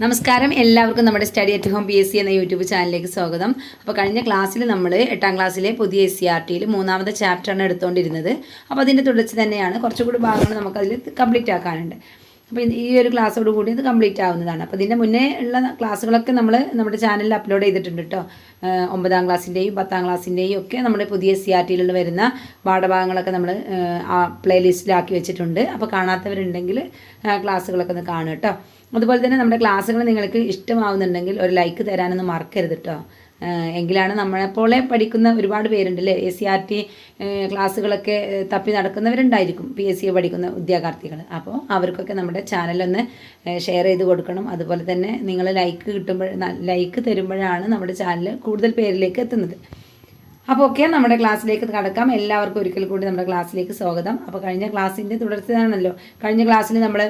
നമസ്കാരം, എല്ലാവർക്കും നമ്മുടെ സ്റ്റഡി അറ്റ് ഹോം PSC എന്ന യൂട്യൂബ് ചാനലിലേക്ക് സ്വാഗതം. അപ്പോൾ കഴിഞ്ഞ ക്ലാസ്സിൽ നമ്മൾ 8ാം ക്ലാസ്സിലെ പുതിയ SCERTയിൽ 3ാമത്തെ ചാപ്റ്ററാണ് എടുത്തുകൊണ്ടിരുന്നത്. അപ്പോൾ അതിൻ്റെ തുടർച്ച തന്നെയാണ്. കുറച്ചുകൂടി ഭാഗങ്ങൾ നമുക്കതിൽ കംപ്ലീറ്റ് ആക്കാനുണ്ട്. അപ്പോൾ ഈ ഒരു ക്ലാസ്സോട് കൂടി ഇത് കംപ്ലീറ്റ് ആവുന്നതാണ്. അപ്പോൾ ഇതിൻ്റെ മുന്നേ ഉള്ള ക്ലാസ്സുകളൊക്കെ നമ്മൾ നമ്മുടെ ചാനലിൽ അപ്ലോഡ് ചെയ്തിട്ടുണ്ട് കേട്ടോ. 9ാം ക്ലാസ്സിൻ്റെയും 10ാം ക്ലാസ്സിൻ്റെയും ഒക്കെ നമ്മുടെ പുതിയ SCERTയിൽ വരുന്ന പാഠഭാഗങ്ങളൊക്കെ നമ്മൾ ആ പ്ലേലിസ്റ്റിലാക്കി വെച്ചിട്ടുണ്ട്. അപ്പോൾ കാണാത്തവരുണ്ടെങ്കിൽ ക്ലാസ്സുകളൊക്കെ ഒന്ന് കാണുക കേട്ടോ. അതുപോലെ തന്നെ നമ്മുടെ ക്ലാസ്സുകൾ നിങ്ങൾക്ക് ഇഷ്ടമാവുന്നുണ്ടെങ്കിൽ ഒരു ലൈക്ക് തരാനൊന്നും മറക്കരുത് കേട്ടോ. എങ്കിലാണ് നമ്മളെപ്പോലെ പഠിക്കുന്ന ഒരുപാട് പേരുണ്ടല്ലേ, SCERT ക്ലാസ്സുകളൊക്കെ തപ്പി നടക്കുന്നവരുണ്ടായിരിക്കും, PSC പഠിക്കുന്ന ഉദ്യോഗാർത്ഥികൾ. അപ്പോൾ അവർക്കൊക്കെ നമ്മുടെ ചാനലൊന്ന് ഷെയർ ചെയ്ത് കൊടുക്കണം. അതുപോലെ തന്നെ നിങ്ങൾ ലൈക്ക് തരുമ്പോഴാണ് നമ്മുടെ ചാനൽ കൂടുതൽ പേരിലേക്ക് എത്തുന്നത്. അപ്പോൾ ഓക്കെ, നമ്മുടെ ക്ലാസ്സിലേക്ക് കടക്കാം. എല്ലാവർക്കും ഒരിക്കൽ കൂടി നമ്മുടെ ക്ലാസ്സിലേക്ക് സ്വാഗതം. അപ്പോൾ കഴിഞ്ഞ ക്ലാസ്സിൻ്റെ തുടർച്ചയാണല്ലോ. കഴിഞ്ഞ ക്ലാസ്സിൽ നമ്മൾ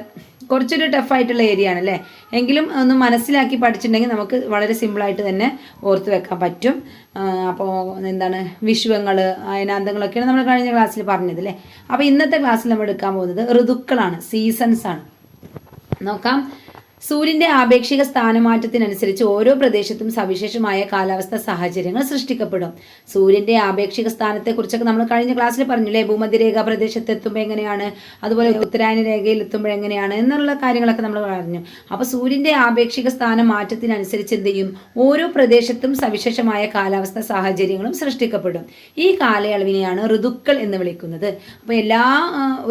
കുറച്ചൊരു ടഫായിട്ടുള്ള ഏരിയ ആണല്ലേ, എങ്കിലും ഒന്ന് മനസ്സിലാക്കി പഠിച്ചിട്ടുണ്ടെങ്കിൽ നമുക്ക് വളരെ സിമ്പിളായിട്ട് തന്നെ ഓർത്ത് വെക്കാൻ പറ്റും. അപ്പോൾ എന്താണ് വിഷുവങ്ങൾ, അയനാന്തങ്ങളൊക്കെയാണ് നമ്മൾ കഴിഞ്ഞ ക്ലാസ്സിൽ പറഞ്ഞത് അല്ലേ. അപ്പോൾ ഇന്നത്തെ ക്ലാസ്സിൽ നമ്മൾ എടുക്കാൻ പോകുന്നത് ഋതുക്കളാണ്, സീസൺസ് ആണ്. നോക്കാം. സൂര്യന്റെ ആപേക്ഷിക സ്ഥാനമാറ്റത്തിനനുസരിച്ച് ഓരോ പ്രദേശത്തും സവിശേഷമായ കാലാവസ്ഥ സാഹചര്യങ്ങൾ സൃഷ്ടിക്കപ്പെടും. സൂര്യന്റെ ആപേക്ഷിക സ്ഥാനത്തെക്കുറിച്ചൊക്കെ നമ്മൾ കഴിഞ്ഞ ക്ലാസ്സിൽ പറഞ്ഞില്ലേ. ഭൂമധ്യരേഖ പ്രദേശത്ത് എത്തുമ്പോൾ എങ്ങനെയാണ്, അതുപോലെ ഉത്തരായന രേഖയിൽ എത്തുമ്പോൾ എങ്ങനെയാണ് എന്നുള്ള കാര്യങ്ങളൊക്കെ നമ്മൾ പറഞ്ഞു. അപ്പോൾ സൂര്യന്റെ ആപേക്ഷിക സ്ഥാനം മാറ്റത്തിനനുസരിച്ച് എന്ത് ചെയ്യും, ഓരോ പ്രദേശത്തും സവിശേഷമായ കാലാവസ്ഥ സാഹചര്യങ്ങളും സൃഷ്ടിക്കപ്പെടും. ഈ കാലയളവിനെയാണ് ഋതുക്കൾ എന്ന് വിളിക്കുന്നത്. അപ്പോൾ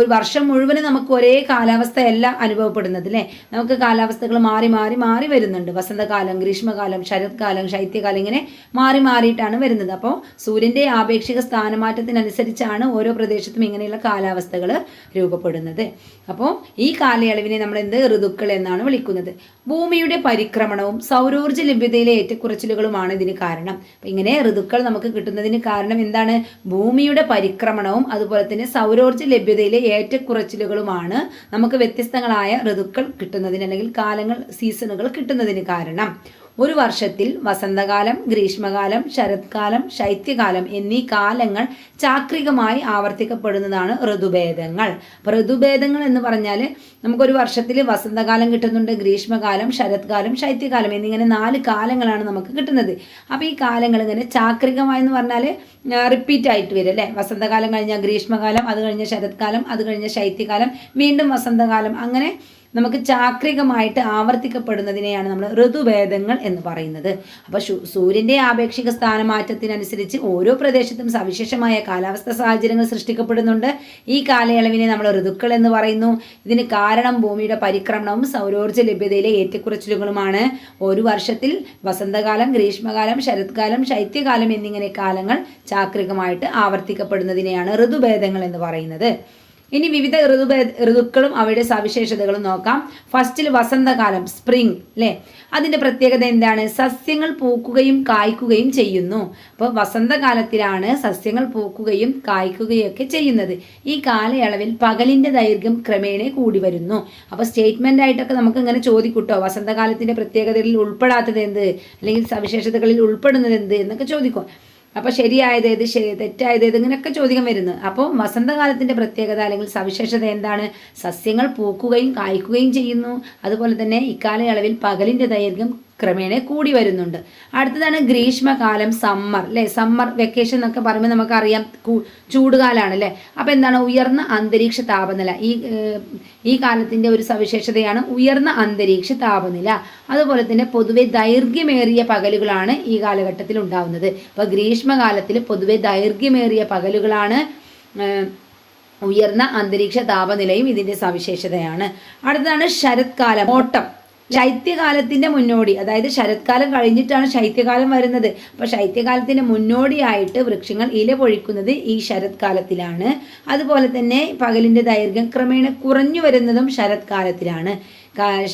ഒരു വർഷം മുഴുവനും നമുക്ക് ഒരേ കാലാവസ്ഥയല്ല അനുഭവപ്പെടുന്നത് അല്ലേ. നമുക്ക് കാലാവസ്ഥ മാറി മാറി മാറി വരുന്നുണ്ട്. വസന്തകാലം, ഗ്രീഷ്മകാലം, ശരത്കാലം, ശൈത്യകാലം, ഇങ്ങനെ മാറി മാറിയിട്ടാണ് വരുന്നത്. അപ്പോൾ സൂര്യന്റെ ആപേക്ഷിക സ്ഥാനമാറ്റത്തിനനുസരിച്ചാണ് ഓരോ പ്രദേശത്തും ഇങ്ങനെയുള്ള കാലാവസ്ഥകൾ രൂപപ്പെടുന്നത്. അപ്പോൾ ഈ കാലയളവിനെ നമ്മൾ ഋതുക്കൾ എന്നാണ് വിളിക്കുന്നത്. ഭൂമിയുടെ പരിക്രമണവും സൗരോർജ്ജ ലഭ്യതയിലെ ഏറ്റക്കുറച്ചിലുകളുമാണ് ഇതിന് കാരണം. അപ്പം ഇങ്ങനെ ഋതുക്കൾ നമുക്ക് കിട്ടുന്നതിന് കാരണം എന്താണ്? ഭൂമിയുടെ പരിക്രമണവും അതുപോലെ തന്നെ സൗരോർജ്ജ ലഭ്യതയിലെ ഏറ്റക്കുറച്ചിലുകളുമാണ് നമുക്ക് വ്യത്യസ്തങ്ങളായ ഋതുക്കൾ കിട്ടുന്നതിന്, അല്ലെങ്കിൽ സീസണുകൾ കിട്ടുന്നതിന് കാരണം. ഒരു വർഷത്തിൽ വസന്തകാലം, ഗ്രീഷ്മകാലം, ശരത്കാലം, ശൈത്യകാലം എന്നീ കാലങ്ങൾ ചാക്രികമായി ആവർത്തിക്കപ്പെടുന്നതാണ് ഋതുഭേദങ്ങൾ. അപ്പോൾ ഋതുഭേദങ്ങൾ എന്ന് പറഞ്ഞാൽ നമുക്കൊരു വർഷത്തിൽ വസന്തകാലം കിട്ടുന്നുണ്ട്, ഗ്രീഷ്മകാലം, ശരത്കാലം, ശൈത്യകാലം എന്നിങ്ങനെ 4 കാലങ്ങളാണ് നമുക്ക് കിട്ടുന്നത്. അപ്പോൾ ഈ കാലങ്ങൾ ഇങ്ങനെ ചാക്രികമായെന്ന് പറഞ്ഞാൽ റിപ്പീറ്റ് ആയിട്ട് വരും അല്ലേ. വസന്തകാലം കഴിഞ്ഞാൽ ഗ്രീഷ്മകാലം, അത് കഴിഞ്ഞ ശരത്കാലം, അത് കഴിഞ്ഞ ശൈത്യകാലം, വീണ്ടും വസന്തകാലം, അങ്ങനെ നമുക്ക് ചാക്രികമായിട്ട് ആവർത്തിക്കപ്പെടുന്നതിനെയാണ് നമ്മൾ ഋതുഭേദങ്ങൾ എന്ന് പറയുന്നത്. അപ്പോൾ സൂര്യന്റെ ആപേക്ഷിക സ്ഥാനമാറ്റത്തിനനുസരിച്ച് ഓരോ പ്രദേശത്തും സവിശേഷമായ കാലാവസ്ഥ സാഹചര്യങ്ങൾ സൃഷ്ടിക്കപ്പെടുന്നുണ്ട്. ഈ കാലയളവിനെ നമ്മൾ ഋതുക്കൾ എന്ന് പറയുന്നു. ഇതിന് കാരണം ഭൂമിയുടെ പരിക്രമണവും സൗരോർജ്ജ ലഭ്യതയിലെ ഏറ്റക്കുറച്ചിലുകളുമാണ്. ഒരു വർഷത്തിൽ വസന്തകാലം, ഗ്രീഷ്മകാലം, ശരത്കാലം, ശൈത്യകാലം എന്നിങ്ങനെ കാലങ്ങൾ ചാക്രികമായിട്ട് ആവർത്തിക്കപ്പെടുന്നതിനെയാണ് ഋതുഭേദങ്ങൾ എന്ന് പറയുന്നത്. ഇനി വിവിധ ഋതുക്കളും അവയുടെ സവിശേഷതകളും നോക്കാം. ഫസ്റ്റിൽ വസന്തകാലം, സ്പ്രിംഗ് അല്ലേ. അതിൻ്റെ പ്രത്യേകത എന്താണ്? സസ്യങ്ങൾ പൂക്കുകയും കായ്ക്കുകയും ചെയ്യുന്നു. അപ്പോൾ വസന്തകാലത്തിലാണ് സസ്യങ്ങൾ പൂക്കുകയും കായ്ക്കുകയും ഒക്കെ ചെയ്യുന്നത്. ഈ കാലയളവിൽ പകലിൻ്റെ ദൈർഘ്യം ക്രമേണ കൂടി വരുന്നു. അപ്പോൾ സ്റ്റേറ്റ്മെൻ്റ് ആയിട്ടൊക്കെ നമുക്ക് ഇങ്ങനെ ചോദിക്കൂട്ടോ, വസന്തകാലത്തിൻ്റെ പ്രത്യേകതകളിൽ ഉൾപ്പെടാത്തത് എന്ത്, അല്ലെങ്കിൽ സവിശേഷതകളിൽ ഉൾപ്പെടുന്നത് എന്ത് എന്നൊക്കെ ചോദിക്കും. അപ്പോൾ ശരിയായത് ഏത്, തെറ്റായത് ഏത്, ഇങ്ങനെയൊക്കെ ചോദ്യം വരുന്നത്. അപ്പോൾ വസന്തകാലത്തിൻ്റെ പ്രത്യേകത അല്ലെങ്കിൽ സവിശേഷത എന്താണ്? സസ്യങ്ങൾ പൂക്കുകയും കായ്ക്കുകയും ചെയ്യുന്നു. അതുപോലെ തന്നെ ഇക്കാലയളവിൽ പകലിൻ്റെ ദൈർഘ്യം ക്രമേണ കൂടി വരുന്നുണ്ട്. അടുത്തതാണ് ഗ്രീഷ്മകാലം, സമ്മർ അല്ലേ. സമ്മർ വെക്കേഷൻ എന്നൊക്കെ പറയുമ്പോൾ നമുക്കറിയാം ചൂടുകാലമാണ് അല്ലേ. അപ്പോൾ എന്താണ്? ഉയർന്ന അന്തരീക്ഷ താപനില. ഈ കാലത്തിൻ്റെ ഒരു സവിശേഷതയാണ് ഉയർന്ന അന്തരീക്ഷ താപനില. അതുപോലെ തന്നെ പൊതുവെ ദൈർഘ്യമേറിയ പകലുകളാണ് ഈ കാലഘട്ടത്തിൽ ഉണ്ടാവുന്നത്. അപ്പോൾ ഗ്രീഷ്മകാലത്തിൽ പൊതുവെ ദൈർഘ്യമേറിയ പകലുകളാണ്, ഉയർന്ന അന്തരീക്ഷ താപനിലയും ഇതിൻ്റെ സവിശേഷതയാണ്. അടുത്തതാണ് ശരത്കാലം, ഓട്ടം. ശൈത്യകാലത്തിൻ്റെ മുന്നോടി, അതായത് ശരത്കാലം കഴിഞ്ഞിട്ടാണ് ശൈത്യകാലം വരുന്നത്. അപ്പോൾ ശൈത്യകാലത്തിൻ്റെ മുന്നോടിയായിട്ട് വൃക്ഷങ്ങൾ ഇല പൊഴിക്കുന്നത് ഈ ശരത്കാലത്തിലാണ്. അതുപോലെ തന്നെ പകലിൻ്റെ ദൈർഘ്യം ക്രമേണ കുറഞ്ഞു വരുന്നതും ശരത്കാലത്തിലാണ്.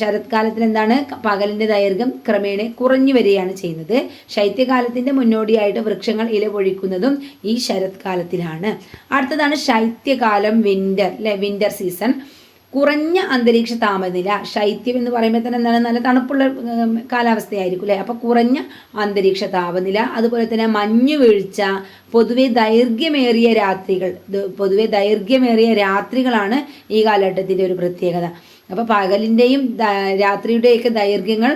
ശരത്കാലത്തിൽ എന്താണ്? പകലിൻ്റെ ദൈർഘ്യം ക്രമേണ കുറഞ്ഞു വരികയാണ് ചെയ്യുന്നത്. ശൈത്യകാലത്തിൻ്റെ മുന്നോടിയായിട്ട് വൃക്ഷങ്ങൾ ഇല പൊഴിക്കുന്നതും ഈ ശരത്കാലത്തിലാണ്. അടുത്തതാണ് ശൈത്യകാലം, വിൻ്റർ അല്ലെ, വിൻ്റർ സീസൺ. കുറഞ്ഞ അന്തരീക്ഷ താപനില. ശൈത്യം എന്ന് പറയുമ്പോൾ തന്നെ എന്താണ്? നല്ല തണുപ്പുള്ള കാലാവസ്ഥയായിരിക്കും അല്ലേ. അപ്പോൾ കുറഞ്ഞ അന്തരീക്ഷ താപനില, അതുപോലെ തന്നെ മഞ്ഞ് വീഴ്ച, പൊതുവെ ദൈർഘ്യമേറിയ രാത്രികളാണ് ഈ കാലഘട്ടത്തിൻ്റെ ഒരു പ്രത്യേകത. അപ്പോൾ പകലിൻ്റെയും രാത്രിയുടെയൊക്കെ ദൈർഘ്യങ്ങൾ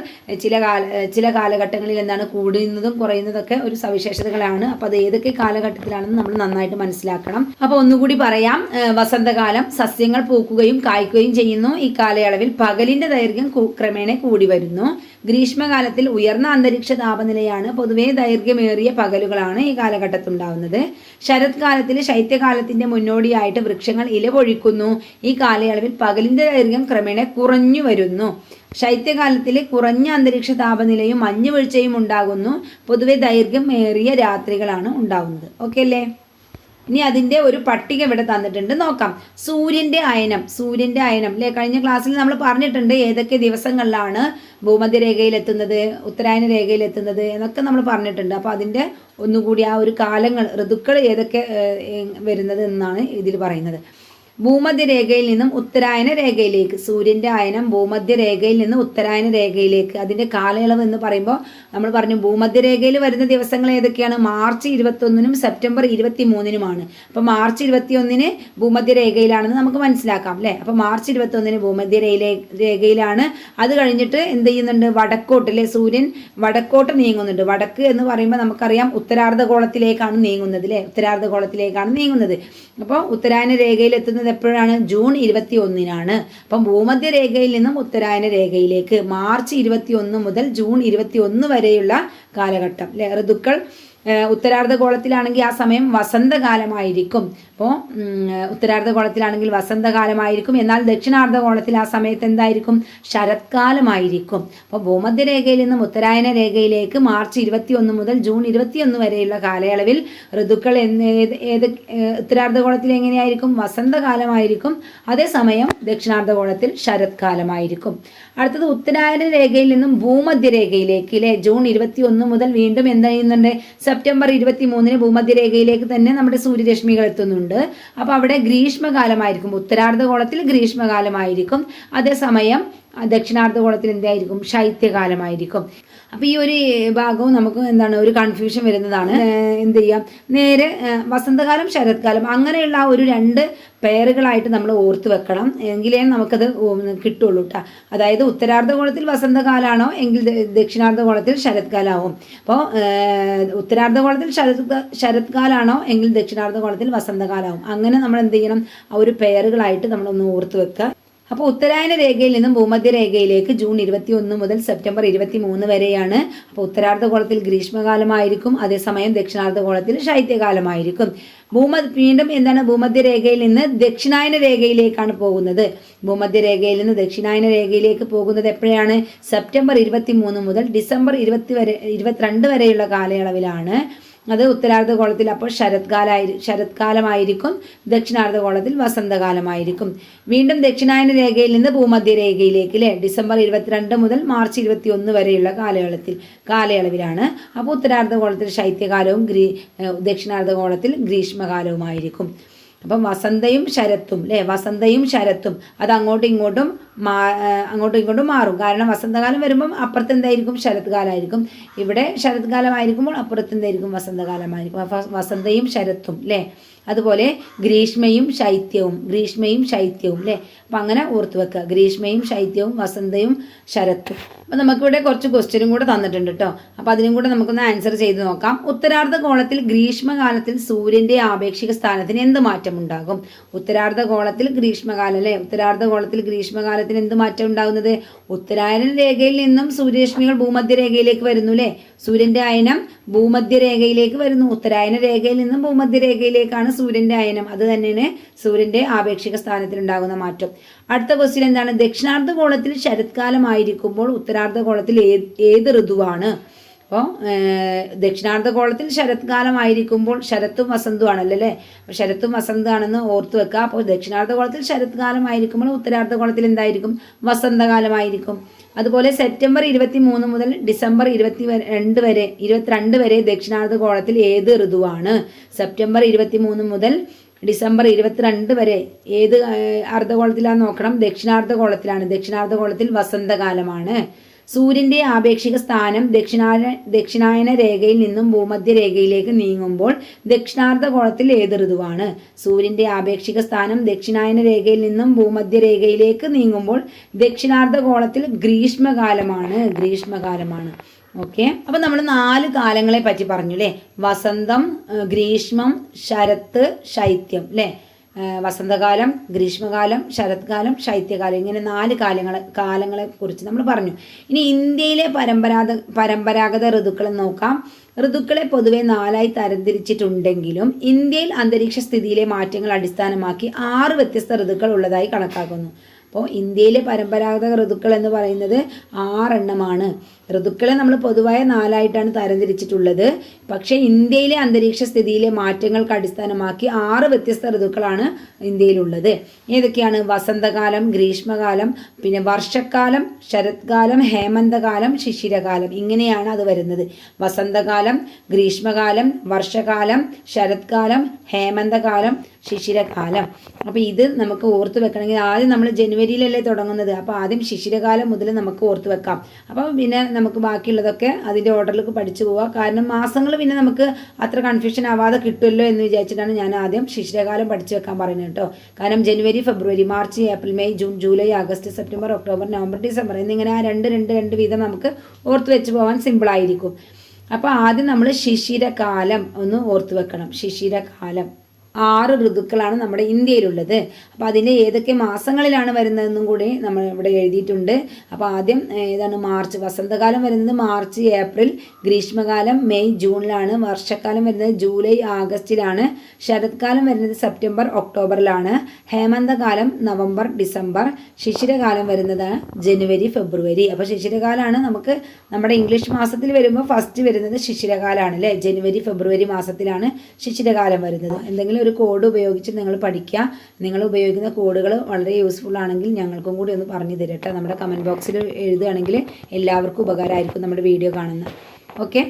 ചില കാലഘട്ടങ്ങളിൽ എന്താണ് കൂടുന്നതും കുറയുന്നതൊക്കെ ഒരു സവിശേഷതകളാണ്. അപ്പോൾ അത് ഏതൊക്കെ കാലഘട്ടത്തിലാണെന്ന് നമ്മൾ നന്നായിട്ട് മനസ്സിലാക്കണം. അപ്പോൾ ഒന്നുകൂടി പറയാം, വസന്തകാലം സസ്യങ്ങൾ പൂക്കുകയും കായ്ക്കുകയും ചെയ്യുന്നു. ഈ കാലയളവിൽ പകലിൻ്റെ ദൈർഘ്യം ക്രമേണ കൂടി വരുന്നു. ഗ്രീഷ്മകാലത്തിൽ ഉയർന്ന അന്തരീക്ഷ താപനിലയാണ്, പൊതുവേ ദൈർഘ്യമേറിയ പകലുകളാണ് ഈ കാലഘട്ടത്തിൽ ഉണ്ടാകുന്നത്. ശരത് കാലത്തിൽ ശൈത്യകാലത്തിന്റെ മുന്നോടിയായിട്ട് വൃക്ഷങ്ങൾ ഇല പൊഴിക്കുന്നു. ഈ കാലയളവിൽ പകലിന്റെ ദൈർഘ്യം ക്രമേണ കുറഞ്ഞു വരുന്നു. ശൈത്യകാലത്തിൽ കുറഞ്ഞ അന്തരീക്ഷ താപനിലയും മഞ്ഞ് വീഴ്ചയും ഉണ്ടാകുന്നു. പൊതുവെ ദൈർഘ്യമേറിയ രാത്രികളാണ് ഉണ്ടാകുന്നത്. ഓക്കെ അല്ലേ? ഇനി അതിൻ്റെ ഒരു പട്ടിക ഇവിടെ തന്നിട്ടുണ്ട്, നോക്കാം. സൂര്യൻ്റെ അയനം അല്ലേ, കഴിഞ്ഞ ക്ലാസ്സിൽ നമ്മൾ പറഞ്ഞിട്ടുണ്ട് ഏതൊക്കെ ദിവസങ്ങളിലാണ് ഭൂമധ്യരേഖയിലെത്തുന്നത്, ഉത്തരായന രേഖയിലെത്തുന്നത് എന്നൊക്കെ നമ്മൾ പറഞ്ഞിട്ടുണ്ട്. അപ്പോൾ അതിൻ്റെ ഒന്നുകൂടി ആ ഒരു കാലങ്ങൾ, ഋതുക്കൾ ഏതൊക്കെ വരുന്നത് എന്നാണ് ഇതിൽ പറയുന്നത്. ഭൂമധ്യരേഖയിൽ നിന്നും ഉത്തരായന രേഖയിലേക്ക്, സൂര്യൻ്റെ അയനം ഭൂമധ്യരേഖയിൽ നിന്ന് ഉത്തരായന രേഖയിലേക്ക്, അതിൻ്റെ കാലയളവ് എന്ന് പറയുമ്പോൾ നമ്മൾ പറഞ്ഞു ഭൂമധ്യരേഖയിൽ വരുന്ന ദിവസങ്ങൾ ഏതൊക്കെയാണ്? മാർച്ച് 21-നും സെപ്റ്റംബർ 23-നുമാണ്. അപ്പോൾ മാർച്ച് 21-ന് ഭൂമധ്യരേഖയിലാണെന്ന് നമുക്ക് മനസ്സിലാക്കാം അല്ലേ. അപ്പോൾ മാർച്ച് 21-ന് ഭൂമധ്യരേഖയിലാണ്. അത് കഴിഞ്ഞിട്ട് എന്ത് ചെയ്യുന്നുണ്ട്? വടക്കോട്ട് അല്ലേ, സൂര്യൻ വടക്കോട്ട് നീങ്ങുന്നുണ്ട്. വടക്ക് എന്ന് പറയുമ്പോൾ നമുക്കറിയാം ഉത്തരാർദ്ധഗോളത്തിലേക്കാണ് നീങ്ങുന്നത് അല്ലേ, ഉത്തരാർദ്ധഗോളത്തിലേക്കാണ് നീങ്ങുന്നത്. അപ്പോൾ ഉത്തരായന രേഖയിൽ എത്തുന്നത് എപ്പോഴാണ്? ജൂൺ 21-നാണ്. അപ്പം ഭൂമധ്യരേഖയിൽ നിന്നും ഉത്തരായന രേഖയിലേക്ക് മാർച്ച് 21 മുതൽ ജൂൺ 21 വരെയുള്ള കാലഘട്ടം അല്ലെ, ഋതുക്കൾ. ഉത്തരാർദ്ധഗോളത്തിലാണെങ്കിൽ ആ സമയം വസന്തകാലമായിരിക്കും. അപ്പോൾ ഉത്തരാർദ്ധഗോളത്തിലാണെങ്കിൽ വസന്തകാലമായിരിക്കും, എന്നാൽ ദക്ഷിണാർദ്ധഗോളത്തിൽ ആ സമയത്ത് എന്തായിരിക്കും? ശരത്കാലമായിരിക്കും. അപ്പോൾ ഭൂമധ്യരേഖയിൽ നിന്നും ഉത്തരായന രേഖയിലേക്ക് മാർച്ച് 21 മുതൽ ജൂൺ 21 വരെയുള്ള കാലയളവിൽ ഋതുക്കൾ ഉത്തരാർദ്ധഗോളത്തിൽ എങ്ങനെയായിരിക്കും? വസന്തകാലമായിരിക്കും. അതേസമയം ദക്ഷിണാർദ്ധഗോളത്തിൽ ശരത്കാലമായിരിക്കും. അടുത്തത് ഉത്തരായന രേഖയിൽ നിന്നും ഭൂമധ്യരേഖയിലേക്ക് അല്ലേ, ജൂൺ 21 മുതൽ വീണ്ടും എന്ത് ചെയ്യുന്നുണ്ട്? സെപ്റ്റംബർ 23-ന് ഭൂമധ്യരേഖയിലേക്ക് തന്നെ നമ്മുടെ സൂര്യരശ്മികൾ എത്തുന്നുണ്ട്. അപ്പോൾ അവിടെ ഗ്രീഷ്മകാലമായിരിക്കും, ഉത്തരാർദ്ധഗോളത്തിൽ ഗ്രീഷ്മകാലമായിരിക്കും. അതേസമയം ദക്ഷിണാർദ്ധഗോളത്തിൽ എന്തായിരിക്കും? ശൈത്യകാലമായിരിക്കും. അപ്പോൾ ഈ ഒരു ഭാഗവും നമുക്ക് എന്താണ് ഒരു കൺഫ്യൂഷൻ വരുന്നതാണ്. എന്ത് ചെയ്യാം? നേരെ വസന്തകാലം ശരത്കാലം അങ്ങനെയുള്ള ആ ഒരു രണ്ട് പേറുകളായിട്ട് നമ്മൾ ഓർത്ത് വെക്കണം, എങ്കിലേ നമുക്കത് കിട്ടുള്ളൂ കേട്ടോ. അതായത് ഉത്തരാർദ്ധഗോളത്തിൽ വസന്തകാലമാണോ എങ്കിൽ ദക്ഷിണാർദ്ധഗോളത്തിൽ ശരത്കാലമാവും. അപ്പോൾ ഉത്തരാർദ്ധഗോളത്തിൽ ശരത്കാലമാണോ എങ്കിൽ ദക്ഷിണാർദ്ധഗോളത്തിൽ വസന്തകാലമാവും. അങ്ങനെ നമ്മൾ എന്ത് ചെയ്യണം? ആ ഒരു പേറുകളായിട്ട് നമ്മളൊന്ന് ഓർത്ത് വെക്കുക. അപ്പോൾ ഉത്തരായന രേഖയിൽ നിന്നും ഭൂമധ്യരേഖയിലേക്ക് ജൂൺ 21 മുതൽ സെപ്റ്റംബർ 23 വരെയാണ്. അപ്പോൾ ഉത്തരാർദ്ധഗോളത്തിൽ ഗ്രീഷ്മകാലമായിരിക്കും, അതേസമയം ദക്ഷിണാർദ്ധഗോളത്തിൽ ശൈത്യകാലമായിരിക്കും. വീണ്ടും എന്താണ്? ഭൂമധ്യരേഖയിൽ നിന്ന് ദക്ഷിണായന രേഖയിലേക്കാണ് പോകുന്നത്. ഭൂമധ്യരേഖയിൽ നിന്ന് ദക്ഷിണായന രേഖയിലേക്ക് പോകുന്നത് എപ്പോഴാണ്? സെപ്റ്റംബർ 23 മുതൽ ഡിസംബർ 22 വരെയുള്ള കാലയളവിലാണ്. അത് ഉത്തരാർദ്ധഗോളത്തിൽ അപ്പോൾ ശരത്കാലമായിരിക്കും, ദക്ഷിണാർദ്ധഗോളത്തിൽ വസന്തകാലമായിരിക്കും. വീണ്ടും ദക്ഷിണായന രേഖയിൽ നിന്ന് ഭൂമധ്യരേഖയിലേക്ക് അല്ലേ, ഡിസംബർ 22 മുതൽ മാർച്ച് 21 വരെയുള്ള കാലയളവിലാണ്. അപ്പോൾ ഉത്തരാർദ്ധഗോളത്തിൽ ശൈത്യകാലവും ദക്ഷിണാർദ്ധഗോളത്തിൽ ഗ്രീഷ്മകാലവുമായിരിക്കും. അപ്പം വസന്തയും ശരത്തും അല്ലേ, വസന്തയും ശരത്തും അത് അങ്ങോട്ടും ഇങ്ങോട്ടും മാറും. കാരണം വസന്തകാലം വരുമ്പം അപ്പുറത്ത് എന്തായിരിക്കും? ശരത്കാലമായിരിക്കും. ഇവിടെ ശരത്കാലമായിരിക്കുമ്പോൾ അപ്പുറത്ത് എന്തായിരിക്കും? വസന്തകാലമായിരിക്കും. അപ്പം വസന്തയും ശരത്തും അല്ലേ. അതുപോലെ ഗ്രീഷ്മയും ശൈത്യവും അല്ലേ. അപ്പം അങ്ങനെ ഓർത്ത് വെക്കുക, ഗ്രീഷ്മയും ശൈത്യവും വസന്തയും ശരത്തും. അപ്പം നമുക്കിവിടെ കുറച്ച് ക്വസ്റ്റ്യനും കൂടെ തന്നിട്ടുണ്ട് കേട്ടോ. അപ്പം അതിനും കൂടെ നമുക്കൊന്ന് ആൻസർ ചെയ്ത് നോക്കാം. ഉത്തരാർദ്ധഗോളത്തിൽ ഗ്രീഷ്മകാലത്തിൽ സൂര്യൻ്റെ ആപേക്ഷിക സ്ഥാനത്തിന് എന്ത് മാറ്റം ഉണ്ടാകും? ഉത്തരാർദ്ധഗോളത്തിൽ ഗ്രീഷ്മകാലം അല്ലേ, ഉത്തരാർദ്ധഗോളത്തിൽ ഗ്രീഷ്മകാലത്തിന് എന്ത് മാറ്റം ഉണ്ടാകുന്നത്? ഉത്തരായന രേഖയിൽ നിന്നും സൂര്യരശ്മികൾ ഭൂമധ്യരേഖയിലേക്ക് വരുന്നു അല്ലേ. സൂര്യൻ്റെ അയനം ഭൂമധ്യരേഖയിലേക്ക് വരുന്നു. ഉത്തരായന രേഖയിൽ നിന്നും ഭൂമധ്യരേഖയിലേക്കാണ് സൂര്യൻ്റെ അയനം. അത് തന്നെയാണ് സൂര്യൻ്റെ ആപേക്ഷിക സ്ഥാനത്തിലുണ്ടാകുന്ന മാറ്റം. അടുത്ത ക്വസ്റ്റ്യൻ എന്താണ്? ദക്ഷിണാർദ്ധഗോളത്തിൽ ശരത്കാലമായിരിക്കുമ്പോൾ ഉത്തരാർദ്ധഗോളത്തിൽ ഏത് ഋതുവാണ്? അപ്പോൾ ദക്ഷിണാർദ്ധഗോളത്തിൽ ശരത്കാലമായിരിക്കുമ്പോൾ ശരത്തും വസന്തമാണല്ലോ അല്ലേ. അപ്പോൾ ശരത്തും വസന്തമാണെന്ന് ഓർത്ത് വെക്കുക. അപ്പോൾ ദക്ഷിണാർദ്ധഗോളത്തിൽ ശരത്കാലമായിരിക്കുമ്പോൾ ഉത്തരാർദ്ധഗോളത്തിൽ എന്തായിരിക്കും? വസന്തകാലമായിരിക്കും. അതുപോലെ സെപ്റ്റംബർ 23 മുതൽ ഡിസംബർ 22 വരെ ദക്ഷിണാർദ്ധഗോളത്തിൽ ഏത് ഋതുവാണ്? സെപ്റ്റംബർ 23 മുതൽ ഡിസംബർ 22 വരെ ഏത് അർദ്ധഗോളത്തിലാണെന്ന് നോക്കണം. ദക്ഷിണാർദ്ധഗോളത്തിലാണ്. ദക്ഷിണാർദ്ധഗോളത്തിൽ വസന്തകാലമാണ്. സൂര്യൻ്റെ ആപേക്ഷിക സ്ഥാനം ദക്ഷിണായന രേഖയിൽ നിന്നും ഭൂമധ്യരേഖയിലേക്ക് നീങ്ങുമ്പോൾ ദക്ഷിണാർദ്ധഗോളത്തിൽ ഏത് ഋതുവാണ്? സൂര്യൻ്റെ ആപേക്ഷിക സ്ഥാനം ദക്ഷിണായന രേഖയിൽ നിന്നും ഭൂമധ്യരേഖയിലേക്ക് നീങ്ങുമ്പോൾ ദക്ഷിണാർദ്ധഗോളത്തിൽ ഗ്രീഷ്മകാലമാണ്. ഓക്കെ, അപ്പോൾ നമ്മൾ 4 കാലങ്ങളെ പറ്റി പറഞ്ഞു അല്ലേ? വസന്തം, ഗ്രീഷ്മം, ശരത്ത്, ശൈത്യം അല്ലേ? വസന്തകാലം, ഗ്രീഷ്മകാലം, ശരത്കാലം, ശൈത്യകാലം, ഇങ്ങനെ 4 കാലങ്ങളെ കുറിച്ച് നമ്മൾ പറഞ്ഞു. ഇനി ഇന്ത്യയിലെ പരമ്പരാഗത ഋതുക്കളെ നോക്കാം. ഋതുക്കളെ പൊതുവെ 4ആയി തരംതിരിച്ചിട്ടുണ്ടെങ്കിലും ഇന്ത്യയിൽ അന്തരീക്ഷ സ്ഥിതിയിലെ മാറ്റങ്ങൾ അടിസ്ഥാനമാക്കി 6 വ്യത്യസ്ത ഋതുക്കൾ ഉള്ളതായി കണക്കാക്കുന്നു. അപ്പോൾ ഇന്ത്യയിലെ പരമ്പരാഗത ഋതുക്കൾ എന്ന് പറയുന്നത് 6 എണ്ണമാണ്. ഋതുക്കളെ നമ്മൾ പൊതുവായ 4ആയിട്ടാണ് തരംതിരിച്ചിട്ടുള്ളത്. പക്ഷേ ഇന്ത്യയിലെ അന്തരീക്ഷ സ്ഥിതിയിലെ മാറ്റങ്ങൾക്ക് അടിസ്ഥാനമാക്കി 6 വ്യത്യസ്ത ഋതുക്കളാണ് ഇന്ത്യയിലുള്ളത്. ഏതൊക്കെയാണ്? വസന്തകാലം, ഗ്രീഷ്മകാലം, പിന്നെ വർഷക്കാലം, ശരത്കാലം, ഹേമന്തകാലം, ശിശിരകാലം, ഇങ്ങനെയാണ് അത് വരുന്നത്. വസന്തകാലം, ഗ്രീഷ്മകാലം, വർഷകാലം, ശരത്കാലം, ഹേമന്തകാലം, ശിശിരകാലം. അപ്പോൾ ഇത് നമുക്ക് ഓർത്ത് വെക്കണമെങ്കിൽ ആദ്യം നമ്മൾ ജനുവരിയിലല്ലേ തുടങ്ങുന്നത്. അപ്പോൾ ആദ്യം ശിശിരകാലം മുതൽ നമുക്ക് ഓർത്ത് വെക്കാം. അപ്പോൾ പിന്നെ നമുക്ക് ബാക്കിയുള്ളതൊക്കെ അതിൻ്റെ ഓർഡറിലേക്ക് പഠിച്ചു പോവാം. കാരണം മാസങ്ങൾ പിന്നെ നമുക്ക് അത്ര കൺഫ്യൂഷൻ ആവാതെ കിട്ടുമല്ലോ എന്ന് വിചാരിച്ചിട്ടാണ് ഞാൻ ആദ്യം ശിശിരകാലം പഠിച്ചു വെക്കാൻ പറയുന്നത് കേട്ടോ. കാരണം January, February, March, April, May, June, July, August, September, October, November, December എന്നിങ്ങനെ ആ രണ്ട് വീതം നമുക്ക് ഓർത്ത് വെച്ച് പോകാൻ സിമ്പിളായിരിക്കും. അപ്പോൾ ആദ്യം നമ്മൾ ശിശിരകാലം ഒന്ന് ഓർത്ത് വെക്കണം. ശിശിരകാലം 6 ഋതുക്കളാണ് നമ്മുടെ ഇന്ത്യയിലുള്ളത്. അപ്പോൾ അതിൻ്റെ ഏതൊക്കെ മാസങ്ങളിലാണ് വരുന്നതെന്നും കൂടി നമ്മൾ ഇവിടെ എഴുതിയിട്ടുണ്ട്. അപ്പോൾ ആദ്യം ഏതാണ്? മാർച്ച്. വസന്തകാലം വരുന്നത് മാർച്ച്, ഏപ്രിൽ. ഗ്രീഷ്മകാലം മെയ്, ജൂണിലാണ്. വർഷക്കാലം വരുന്നത് ജൂലൈ, ആഗസ്റ്റിലാണ്. ശരത്കാലം വരുന്നത് സെപ്റ്റംബർ, ഒക്ടോബറിലാണ്. ഹേമന്തകാലം നവംബർ, ഡിസംബർ. ശിശിരകാലം വരുന്നത് ജനുവരി, ഫെബ്രുവരി. അപ്പോൾ ശിശിരകാലമാണ് നമുക്ക് നമ്മുടെ ഇംഗ്ലീഷ് മാസത്തിൽ വരുമ്പോൾ ഫസ്റ്റ് വരുന്നത് ശിശിരകാലമാണ് അല്ലേ? ജനുവരി, ഫെബ്രുവരി മാസത്തിലാണ് ശിശിരകാലം വരുന്നത്. എന്തെങ്കിലും ഒരു കോഡ് ഉപയോഗിച്ച് നിങ്ങൾ പഠിക്കുക. നിങ്ങൾ ഉപയോഗിക്കുന്ന കോഡുകൾ വളരെ യൂസ്ഫുൾ ആണെങ്കിൽ ഞങ്ങൾക്കും കൂടി ഒന്ന് പറഞ്ഞു തരട്ടെ. നമ്മുടെ കമൻറ്റ് ബോക്സിൽ എഴുതുകയാണെങ്കിൽ എല്ലാവർക്കും ഉപകാരമായിരിക്കും നമ്മുടെ വീഡിയോ കാണുന്നത്. ഓക്കെ,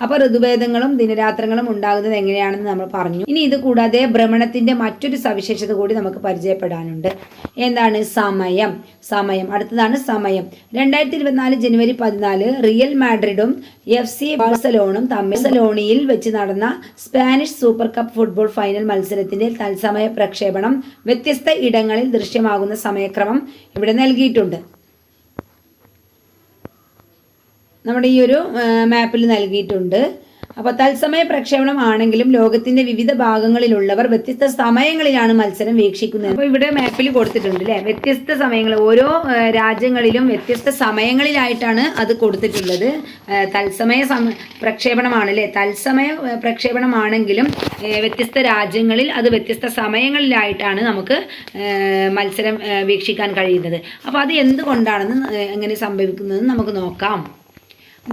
അപ്പോൾ ഋതുഭേദങ്ങളും ദിനരാത്രങ്ങളും ഉണ്ടാകുന്നത് എങ്ങനെയാണെന്ന് നമ്മൾ പറഞ്ഞു. ഇനി ഇത് കൂടാതെ ഭ്രമണത്തിൻ്റെ മറ്റൊരു സവിശേഷത കൂടി നമുക്ക് പരിചയപ്പെടാനുണ്ട്. എന്താണ്? സമയം. അടുത്തതാണ് സമയം. 2024 ജനുവരി 14 റിയൽ മാഡ്രിഡും FC ബാഴ്സലോണും തമ്മിൽ ബാഴ്സലോണയിൽ വെച്ച് നടന്ന Spanish super cup football final മത്സരത്തിൻ്റെ തത്സമയ പ്രക്ഷേപണം വ്യത്യസ്ത ഇടങ്ങളിൽ ദൃശ്യമാകുന്ന സമയക്രമം ഇവിടെ നൽകിയിട്ടുണ്ട്. നമ്മുടെ ഈ ഒരു മാപ്പിൽ നൽകിയിട്ടുണ്ട്. അപ്പോൾ തത്സമയ പ്രക്ഷേപണം ആണെങ്കിലും ലോകത്തിൻ്റെ വിവിധ ഭാഗങ്ങളിലുള്ളവർ വ്യത്യസ്ത സമയങ്ങളിലാണ് മത്സരം വീക്ഷിക്കുന്നത്. അപ്പോൾ ഇവിടെ മാപ്പിൽ കൊടുത്തിട്ടുണ്ട് അല്ലേ? വ്യത്യസ്ത സമയങ്ങൾ, ഓരോ രാജ്യങ്ങളിലും വ്യത്യസ്ത സമയങ്ങളിലായിട്ടാണ് അത് കൊടുത്തിട്ടുള്ളത്. തത്സമയ പ്രക്ഷേപണമാണ് അല്ലേ? തത്സമയ പ്രക്ഷേപണമാണെങ്കിലും വ്യത്യസ്ത രാജ്യങ്ങളിൽ അത് വ്യത്യസ്ത സമയങ്ങളിലായിട്ടാണ് നമുക്ക് മത്സരം വീക്ഷിക്കാൻ കഴിയുന്നത്. അപ്പോൾ അത് എന്തുകൊണ്ടാണെന്ന് എങ്ങനെ സംഭവിക്കുന്നതെന്ന് നമുക്ക് നോക്കാം.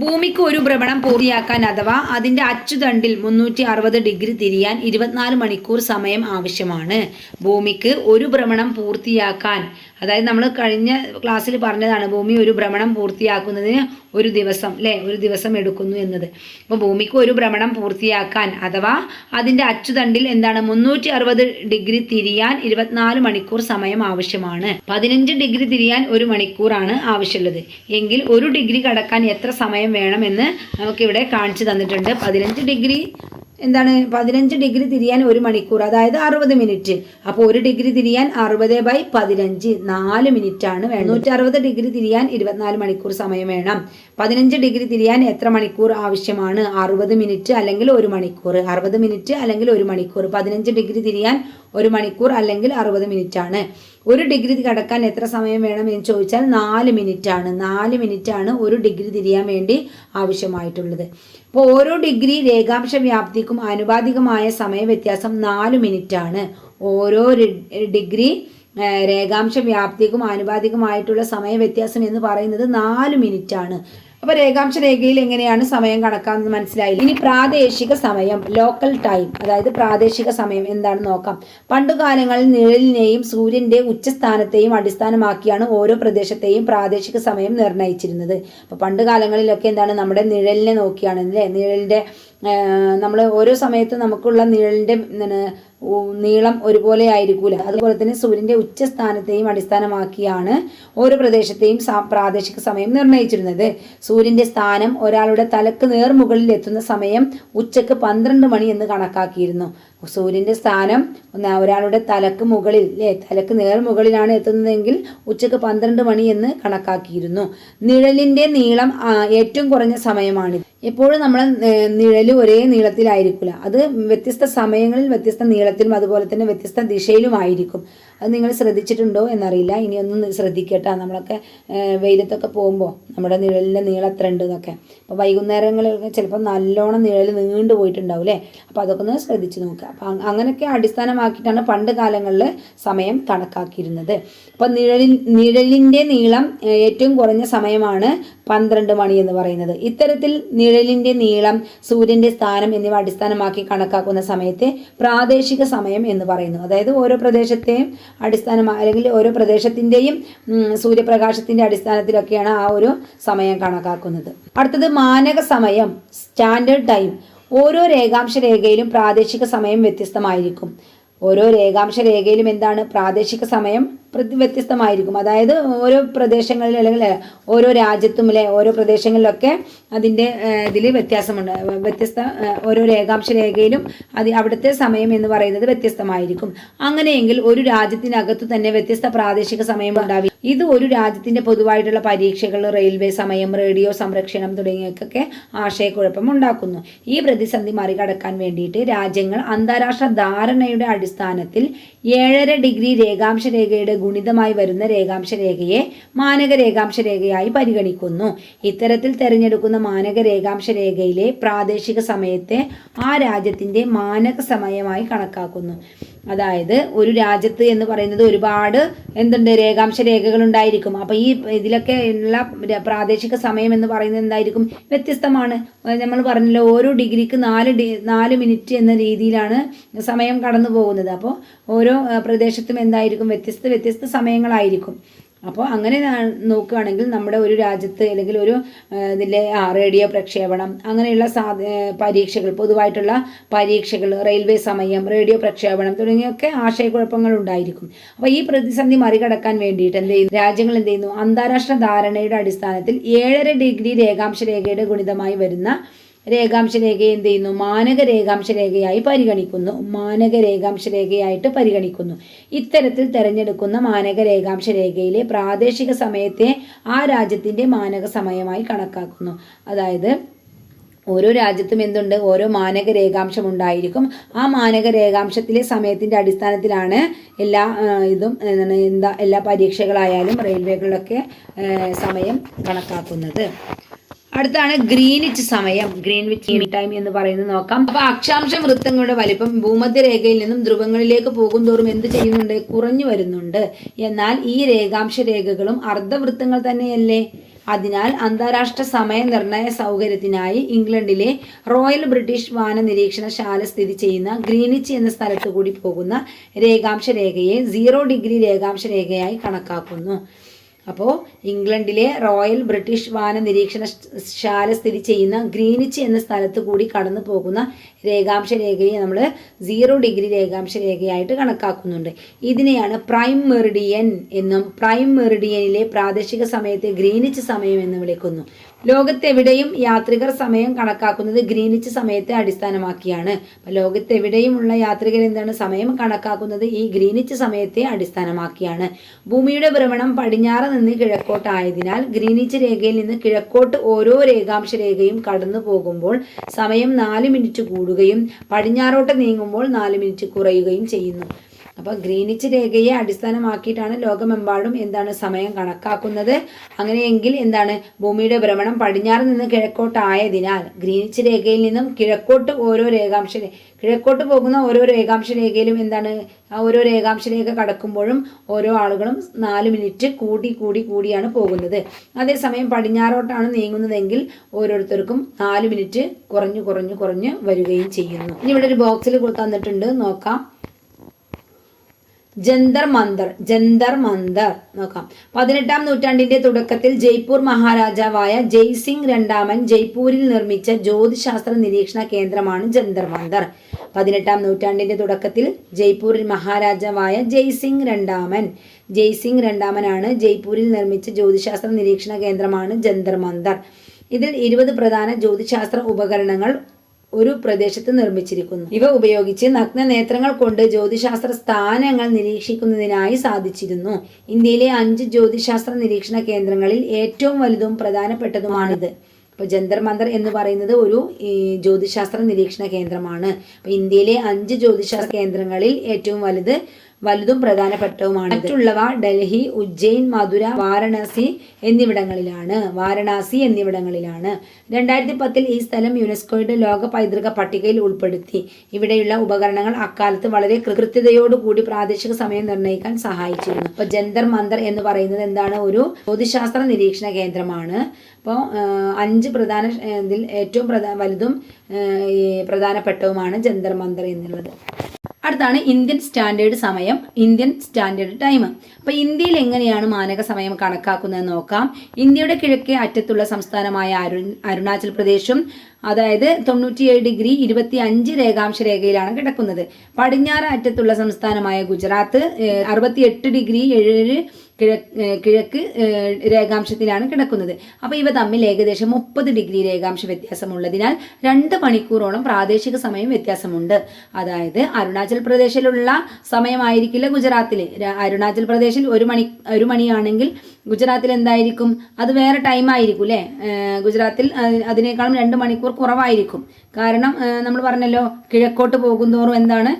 ഭൂമിക്ക് ഒരു ഭ്രമണം പൂർത്തിയാക്കാൻ അഥവാ അതിൻ്റെ അച്ചുതണ്ടിൽ 360 ഡിഗ്രി തിരിയാൻ 24 മണിക്കൂർ സമയം ആവശ്യമാണ്. ഭൂമിക്ക് ഒരു ഭ്രമണം പൂർത്തിയാക്കാൻ, അതായത് നമ്മൾ കഴിഞ്ഞ ക്ലാസ്സിൽ പറഞ്ഞതാണ് ഭൂമി ഒരു ഭ്രമണം പൂർത്തിയാക്കുന്നതിന് ഒരു ദിവസം അല്ലേ? ഒരു ദിവസം എടുക്കുന്നു എന്നത്. അപ്പോൾ ഭൂമിക്ക് ഒരു ഭ്രമണം പൂർത്തിയാക്കാൻ അഥവാ അതിൻ്റെ അച്ചുതണ്ടിൽ എന്താണ് 360 ഡിഗ്രി തിരിയാൻ 24 മണിക്കൂർ സമയം ആവശ്യമാണ്. 15 ഡിഗ്രി തിരിയാൻ 1 മണിക്കൂറാണ് ആവശ്യമുള്ളത്. എങ്കിൽ 1 ഡിഗ്രി കടക്കാൻ എത്ര സമയം വേണമെന്ന് നമുക്കിവിടെ കാണിച്ചു തന്നിട്ടുണ്ട്. 15 ഡിഗ്രി തിരിയാൻ 1 മണിക്കൂർ, അതായത് 60 മിനിറ്റ്. അപ്പോൾ 1 ഡിഗ്രി തിരിയാൻ 60/15 4 മിനിറ്റാണ് വേണം. 160 ഡിഗ്രി തിരിയാൻ 24 മണിക്കൂർ സമയം വേണം. 15 ഡിഗ്രി തിരിയാൻ എത്ര മണിക്കൂർ ആവശ്യമാണ്? 60 മിനിറ്റ് അല്ലെങ്കിൽ 1 മണിക്കൂർ. 60 മിനിറ്റ് അല്ലെങ്കിൽ 1 മണിക്കൂർ. 15 ഡിഗ്രി തിരിയാൻ 1 മണിക്കൂർ അല്ലെങ്കിൽ 60 മിനിറ്റാണ്. 1 ഡിഗ്രി കടക്കാൻ എത്ര സമയം വേണം എന്ന് ചോദിച്ചാൽ 4 മിനിറ്റാണ്. 4 മിനിറ്റാണ് 1 ഡിഗ്രി തിരിയാൻ വേണ്ടി ആവശ്യമായിട്ടുള്ളത്. അപ്പോൾ ഓരോ ഡിഗ്രി രേഖാംശ വ്യാപ്തിക്കും ആനുപാതികമായ സമയ വ്യത്യാസം 4 മിനിറ്റാണ്. ഓരോ ഡിഗ്രി രേഖാംശ വ്യാപ്തിക്കും ആനുപാതികമായിട്ടുള്ള സമയ വ്യത്യാസം എന്ന് പറയുന്നത് 4 മിനിറ്റാണ്. അപ്പോൾ രേഖാംശ രേഖയിൽ എങ്ങനെയാണ് സമയം കണക്കാക്കുന്നത് മനസ്സിലായില്ല. ഇനി പ്രാദേശിക സമയം, ലോക്കൽ ടൈം, അതായത് പ്രാദേശിക സമയം എന്താണെന്ന് നോക്കാം. പണ്ടുകാലങ്ങളിൽ നിഴലിനെയും സൂര്യൻ്റെ ഉച്ചസ്ഥാനത്തെയും അടിസ്ഥാനമാക്കിയാണ് ഓരോ പ്രദേശത്തെയും പ്രാദേശിക സമയം നിർണ്ണയിച്ചിരുന്നത്. അപ്പോൾ പണ്ടുകാലങ്ങളിലൊക്കെ എന്താണ് നമ്മുടെ നിഴലിനെ നോക്കിയാണ് അല്ലേ? നിഴലിൻ്റെ നമ്മൾ ഓരോ സമയത്തും നമുക്കുള്ള നിഴലിൻ്റെ നീളം ഒരുപോലെ ആയിരിക്കൂല. അതുപോലെ തന്നെ സൂര്യന്റെ ഉച്ചസ്ഥാനത്തെയും അടിസ്ഥാനമാക്കിയാണ് ഓരോ പ്രദേശത്തെയും പ്രാദേശിക സമയം നിർണ്ണയിച്ചിരുന്നത്. സൂര്യന്റെ സ്ഥാനം ഒരാളുടെ തലക്ക് നേർമുകളിൽ എത്തുന്ന സമയം ഉച്ചക്ക് 12 മണി എന്ന് കണക്കാക്കിയിരുന്നു. സൂര്യന്റെ സ്ഥാനം ഒരാളുടെ തലക്ക് മുകളിൽ തലക്ക് നേർമുകളിലാണ് എത്തുന്നതെങ്കിൽ ഉച്ചക്ക് 12 മണി എന്ന് കണക്കാക്കിയിരുന്നു. നിഴലിന്റെ നീളം ഏറ്റവും കുറഞ്ഞ സമയമാണിത്. എപ്പോഴും നമ്മൾ നിഴൽ ഒരേ നീളത്തിലായിരിക്കില്ല, അത് വ്യത്യസ്ത സമയങ്ങളിൽ വ്യത്യസ്ത നീളത്തിലും അതുപോലെ തന്നെ വ്യത്യസ്ത ദിശയിലുമായിരിക്കും. അത് നിങ്ങൾ ശ്രദ്ധിച്ചിട്ടുണ്ടോ എന്നറിയില്ല, ഇനിയൊന്നും ശ്രദ്ധിക്കട്ടെ. നമ്മളൊക്കെ വെയിലത്തൊക്കെ പോകുമ്പോൾ നമ്മുടെ നിഴലിൻ്റെ നീളം എത്ര ഉണ്ട് എന്നൊക്കെ. അപ്പോൾ വൈകുന്നേരങ്ങളിൽ ചിലപ്പോൾ നല്ലോണം നിഴൽ നീണ്ടു പോയിട്ടുണ്ടാവും അല്ലേ. അപ്പോൾ അതൊക്കെ ഒന്ന് ശ്രദ്ധിച്ച് നോക്കുക. അപ്പം അങ്ങനെയൊക്കെ അടിസ്ഥാനമാക്കിയിട്ടാണ് പണ്ട് കാലങ്ങളിൽ സമയം കണക്കാക്കിയിരുന്നത്. അപ്പം നിഴലിൻ്റെ നീളം ഏറ്റവും കുറഞ്ഞ സമയമാണ് 12 മണി എന്ന് പറയുന്നത്. ഇത്തരത്തിൽ നിഴലിൻ്റെ നീളം, സൂര്യൻ്റെ സ്ഥാനം എന്നിവ അടിസ്ഥാനമാക്കി കണക്കാക്കുന്ന സമയത്തെ പ്രാദേശിക സമയം എന്ന് പറയുന്നു. അതായത് ഓരോ പ്രദേശത്തെയും അല്ലെങ്കിൽ ഓരോ പ്രദേശത്തിൻ്റെയും സൂര്യപ്രകാശത്തിൻ്റെ അടിസ്ഥാനത്തിലൊക്കെയാണ് ആ ഒരു സമയം കണക്കാക്കുന്നത്. അടുത്തത് മാനക സമയം, സ്റ്റാൻഡേർഡ് ടൈം. ഓരോ രേഖാംശ രേഖയിലും പ്രാദേശിക സമയം വ്യത്യസ്തമായിരിക്കും. ഓരോ രേഖാംശ രേഖയിലും എന്താണ് പ്രാദേശിക സമയം വ്യത്യസ്തമായിരിക്കും. അതായത് ഓരോ പ്രദേശങ്ങളിൽ അല്ലെങ്കിൽ ഓരോ രാജ്യത്തും ഓരോ പ്രദേശങ്ങളിലൊക്കെ അതിൻ്റെ ഇതിൽ വ്യത്യാസമുണ്ട്. ഓരോ രേഖാംശ രേഖയിലും അവിടുത്തെ സമയം എന്ന് പറയുന്നത് വ്യത്യസ്തമായിരിക്കും. അങ്ങനെയെങ്കിൽ ഒരു രാജ്യത്തിനകത്തു തന്നെ വ്യത്യസ്ത പ്രാദേശിക സമയം ഉണ്ടാവും. ഇത് ഒരു രാജ്യത്തിൻ്റെ പൊതുവായിട്ടുള്ള പരീക്ഷകൾ, റെയിൽവേ സമയം, റേഡിയോ സംരക്ഷണം തുടങ്ങിയവയ്ക്കൊക്കെ ആശയക്കുഴപ്പം ഉണ്ടാക്കുന്നു. ഈ പ്രതിസന്ധി മറികടക്കാൻ വേണ്ടിയിട്ട് രാജ്യങ്ങൾ അന്താരാഷ്ട്ര ധാരണയുടെ അടിസ്ഥാനത്തിൽ 7.5 ഡിഗ്രി രേഖാംശ രേഖയുടെ ഗുണിതമായി വരുന്ന രേഖാംശ രേഖയെ മാനക രേഖാംശ രേഖയായി പരിഗണിക്കുന്നു. ഇത്തരത്തിൽ തിരഞ്ഞെടുക്കുന്ന മാനക രേഖാംശ രേഖയിലെ പ്രാദേശിക സമയത്തെ ആ രാജ്യത്തിൻ്റെ മാനക സമയമായി കണക്കാക്കുന്നു. അതായത് ഒരു രാജ്യത്ത് എന്ന് പറയുന്നത് ഒരുപാട് രേഖാംശ രേഖകൾ ഉണ്ടായിരിക്കും. അപ്പോൾ ഈ ഇതിലൊക്കെ ഉള്ള പ്രാദേശിക സമയം എന്ന് പറയുന്നത് എന്തായിരിക്കും? വ്യത്യസ്തമാണ്. നമ്മൾ പറഞ്ഞല്ലോ, ഓരോ ഡിഗ്രിക്ക് 4 മിനിറ്റ് എന്ന രീതിയിലാണ് സമയം കടന്നു പോകുന്നത്. അപ്പോൾ ഓരോ പ്രദേശത്തും എന്തായിരിക്കും? വ്യത്യസ്ത സമയങ്ങളായിരിക്കും. അപ്പോൾ അങ്ങനെ നോക്കുകയാണെങ്കിൽ നമ്മുടെ ഒരു രാജ്യത്ത് അല്ലെങ്കിൽ ഒരു ഇതിലെ റേഡിയോ പ്രക്ഷേപണം, അങ്ങനെയുള്ള പരീക്ഷകൾ, പൊതുവായിട്ടുള്ള പരീക്ഷകൾ, റെയിൽവേ സമയം, റേഡിയോ പ്രക്ഷേപണം തുടങ്ങിയൊക്കെ ആശയക്കുഴപ്പങ്ങൾ ഉണ്ടായിരിക്കും. അപ്പോൾ ഈ പ്രതിസന്ധി മറികടക്കാൻ വേണ്ടിയിട്ട് രാജ്യങ്ങൾ എന്ത് ചെയ്യുന്നു? അന്താരാഷ്ട്ര ധാരണയുടെ അടിസ്ഥാനത്തിൽ 7.5 ഡിഗ്രി രേഖാംശ രേഖയുടെ ഗുണിതമായി വരുന്ന രേഖാംശ രേഖയെ എന്ത് ചെയ്യുന്നു? മാനക രേഖാംശ രേഖയായി പരിഗണിക്കുന്നു. ഇത്തരത്തിൽ തിരഞ്ഞെടുക്കുന്ന മാനക രേഖാംശ രേഖയിലെ പ്രാദേശിക സമയത്തെ ആ രാജ്യത്തിൻ്റെ മാനക സമയമായി കണക്കാക്കുന്നു. അതായത് ഓരോ രാജ്യത്തും എന്തുണ്ട്? ഓരോ മാനക രേഖാംശം ഉണ്ടായിരിക്കും. ആ മാനക രേഖാംശത്തിലെ സമയത്തിൻ്റെ അടിസ്ഥാനത്തിലാണ് എല്ലാ പരീക്ഷകളായാലും റെയിൽവേകളിലൊക്കെ സമയം കണക്കാക്കുന്നത്. അടുത്താണ് ഗ്രീനിച്ച് സമയം, ഗ്രീൻവിച്ച് ടൈം എന്ന് പറയുന്നത് നോക്കാം. അപ്പൊ അക്ഷാംശ വൃത്തങ്ങളുടെ വലിപ്പം ഭൂമധ്യരേഖയിൽ നിന്നും ധ്രുവങ്ങളിലേക്ക് പോകുന്തോറും എന്ത് ചെയ്യുന്നുണ്ട്? കുറഞ്ഞു വരുന്നുണ്ട്. എന്നാൽ ഈ രേഖാംശ രേഖകളും അർദ്ധവൃത്തങ്ങൾ തന്നെയല്ലേ? അതിനാൽ അന്താരാഷ്ട്ര സമയ നിർണയ സൗകര്യത്തിനായി ഇംഗ്ലണ്ടിലെ റോയൽ ബ്രിട്ടീഷ് വാന നിരീക്ഷണശാല സ്ഥിതി ചെയ്യുന്ന ഗ്രീനിച്ച് എന്ന സ്ഥലത്തു കൂടി പോകുന്ന രേഖാംശ രേഖയെ 0 ഡിഗ്രി രേഖാംശ രേഖയായി കണക്കാക്കുന്നു. അപ്പോൾ ഇംഗ്ലണ്ടിലെ റോയൽ ബ്രിട്ടീഷ് വാന നിരീക്ഷണശാല സ്ഥിതി ചെയ്യുന്ന ഗ്രീനിച്ച് എന്ന സ്ഥലത്ത് കൂടി കടന്നു പോകുന്ന രേഖാംശ രേഖയെ നമ്മൾ 0 ഡിഗ്രി രേഖാംശ രേഖയായിട്ട് കണക്കാക്കുന്നുണ്ട്. ഇതിനെയാണ് പ്രൈം മെറിഡിയൻ എന്നും പ്രൈം മെറിഡിയനിലെ പ്രാദേശിക സമയത്തെ ഗ്രീനിച്ച് സമയം എന്ന് വിളിക്കുന്നു. ലോകത്തെവിടെയും യാത്രികർ സമയം കണക്കാക്കുന്നത് ഗ്രീനിച്ച് സമയത്തെ അടിസ്ഥാനമാക്കിയാണ്. ലോകത്തെവിടെയും ഉള്ള യാത്രികർ സമയം കണക്കാക്കുന്നത് ഈ ഗ്രീനിച്ച് സമയത്തെ അടിസ്ഥാനമാക്കിയാണ്. ഭൂമിയുടെ ഭ്രമണം പടിഞ്ഞാറ് നിന്ന് കിഴക്കോട്ടായതിനാൽ ഗ്രീനിച്ച് രേഖയിൽ നിന്ന് കിഴക്കോട്ട് ഓരോ രേഖാംശ രേഖയും കടന്നു പോകുമ്പോൾ സമയം 4 മിനിറ്റ് കൂടുകയും പടിഞ്ഞാറോട്ട് നീങ്ങുമ്പോൾ 4 മിനിറ്റ് കുറയുകയും ചെയ്യുന്നു. അപ്പോൾ ഗ്രീനിച്ച് രേഖയെ അടിസ്ഥാനമാക്കിയിട്ടാണ് ലോകമെമ്പാടും സമയം കണക്കാക്കുന്നത്. അങ്ങനെയെങ്കിൽ ഭൂമിയുടെ ഭ്രമണം പടിഞ്ഞാറ് നിന്ന് കിഴക്കോട്ടായതിനാൽ ഗ്രീനിച്ച് രേഖയിൽ നിന്നും കിഴക്കോട്ട് കിഴക്കോട്ട് പോകുന്ന ഓരോ രേഖാംശ രേഖയിലും ഓരോ രേഖാംശ രേഖ കടക്കുമ്പോഴും ഓരോ ആളുകളും 4 മിനിറ്റ് കൂടിയാണ് പോകുന്നത്. അതേസമയം പടിഞ്ഞാറോട്ടാണ് നീങ്ങുന്നതെങ്കിൽ ഓരോരുത്തർക്കും 4 മിനിറ്റ് കുറഞ്ഞു വരികയും ചെയ്യുന്നു. ഇനി ഇവിടെ ഒരു ബോക്സിൽ തന്നിട്ടുണ്ട്, നോക്കാം. ജന്തർ മന്ദർ നോക്കാം. 18-ാം നൂറ്റാണ്ടിന്റെ തുടക്കത്തിൽ ജയ്പൂർ മഹാരാജാവായ ജയ്സിംഗ് രണ്ടാമൻ ജയ്പൂരിൽ നിർമ്മിച്ച ജ്യോതിശാസ്ത്ര നിരീക്ഷണ കേന്ദ്രമാണ് ജന്തർ മന്ദർ. 18-ാം നൂറ്റാണ്ടിൻ്റെ തുടക്കത്തിൽ ജയ്പൂർ മഹാരാജാവായ ജയ്സിംഗ് രണ്ടാമനാണ് ജയ്പൂരിൽ നിർമ്മിച്ച ജ്യോതിശാസ്ത്ര നിരീക്ഷണ കേന്ദ്രമാണ് ജന്തർ മന്തർ. ഇതിൽ 20 പ്രധാന ജ്യോതിശാസ്ത്ര ഉപകരണങ്ങൾ ഒരു പ്രദേശത്ത് നിർമ്മിച്ചിരിക്കുന്നു. ഇവ ഉപയോഗിച്ച് നഗ്ന നേത്രങ്ങൾ കൊണ്ട് ജ്യോതിശാസ്ത്ര സ്ഥാനങ്ങൾ നിരീക്ഷിക്കുന്നതിനായി സാധിച്ചിരുന്നു. ഇന്ത്യയിലെ 5 ജ്യോതിശാസ്ത്ര നിരീക്ഷണ കേന്ദ്രങ്ങളിൽ ഏറ്റവും വലുതും പ്രധാനപ്പെട്ടതുമാണിത്. അപ്പോൾ ജന്തർ മന്തർ എന്ന് പറയുന്നത് ഒരു ജ്യോതിശാസ്ത്ര നിരീക്ഷണ കേന്ദ്രമാണ്. അപ്പോൾ ഇന്ത്യയിലെ 5 ജ്യോതിശാസ്ത്ര കേന്ദ്രങ്ങളിൽ ഏറ്റവും വലുതും പ്രധാനപ്പെട്ടതുമാണ്. മറ്റുള്ളവ ഡൽഹി, ഉജ്ജയിൻ, മധുര, വാരണാസി എന്നിവിടങ്ങളിലാണ്. 2010 ഈ സ്ഥലം യുനെസ്കോയുടെ ലോക പൈതൃക പട്ടികയിൽ ഉൾപ്പെടുത്തി. ഇവിടെയുള്ള ഉപകരണങ്ങൾ അക്കാലത്ത് വളരെ കൃത്യതയോടുകൂടി പ്രാദേശിക സമയം നിർണ്ണയിക്കാൻ സഹായിച്ചിരുന്നു. അപ്പോൾ ജന്തർ മന്തർ എന്ന് പറയുന്നത് എന്താണ്? ഒരു ജ്യോതിശാസ്ത്ര നിരീക്ഷണ കേന്ദ്രമാണ്. അപ്പോൾ 5 പ്രധാന ഇതിൽ ഏറ്റവും വലുതും പ്രധാനപ്പെട്ടതുമാണ് ജന്തർ മന്തർ എന്നുള്ളത്. അടുത്താണ് ഇന്ത്യൻ സ്റ്റാൻഡേർഡ് സമയം, ഇന്ത്യൻ സ്റ്റാൻഡേർഡ് ടൈം. അപ്പോൾ ഇന്ത്യയിൽ എങ്ങനെയാണ് മാനക സമയം കണക്കാക്കുന്നതെന്ന് നോക്കാം. ഇന്ത്യയുടെ കിഴക്കേ അറ്റത്തുള്ള സംസ്ഥാനമായ അരുണാചൽ പ്രദേശും അതായത് 97°25 രേഖാംശ രേഖയിലാണ് കിടക്കുന്നത്. പടിഞ്ഞാറ് അറ്റത്തുള്ള സംസ്ഥാനമായ ഗുജറാത്ത് 68°7 കിഴക്ക് രേഖാംശത്തിലാണ് കിടക്കുന്നത്. അപ്പോൾ ഇവ തമ്മിൽ ഏകദേശം 30° രേഖാംശ വ്യത്യാസമുള്ളതിനാൽ 2 മണിക്കൂറോളം പ്രാദേശിക സമയം വ്യത്യാസമുണ്ട്. അതായത് അരുണാചൽ പ്രദേശിലുള്ള സമയമായിരിക്കില്ല ഗുജറാത്തിൽ. അരുണാചൽ പ്രദേശിൽ 1 മണിയാണെങ്കിൽ ഗുജറാത്തിൽ എന്തായിരിക്കും? അത് വേറെ ടൈം ആയിരിക്കും അല്ലേ? ഗുജറാത്തിൽ അതിനേക്കാളും 2 മണിക്കൂർ കുറവായിരിക്കും. കാരണം നമ്മൾ പറഞ്ഞല്ലോ, കിഴക്കോട്ട് പോകുന്തോറും എന്താണ്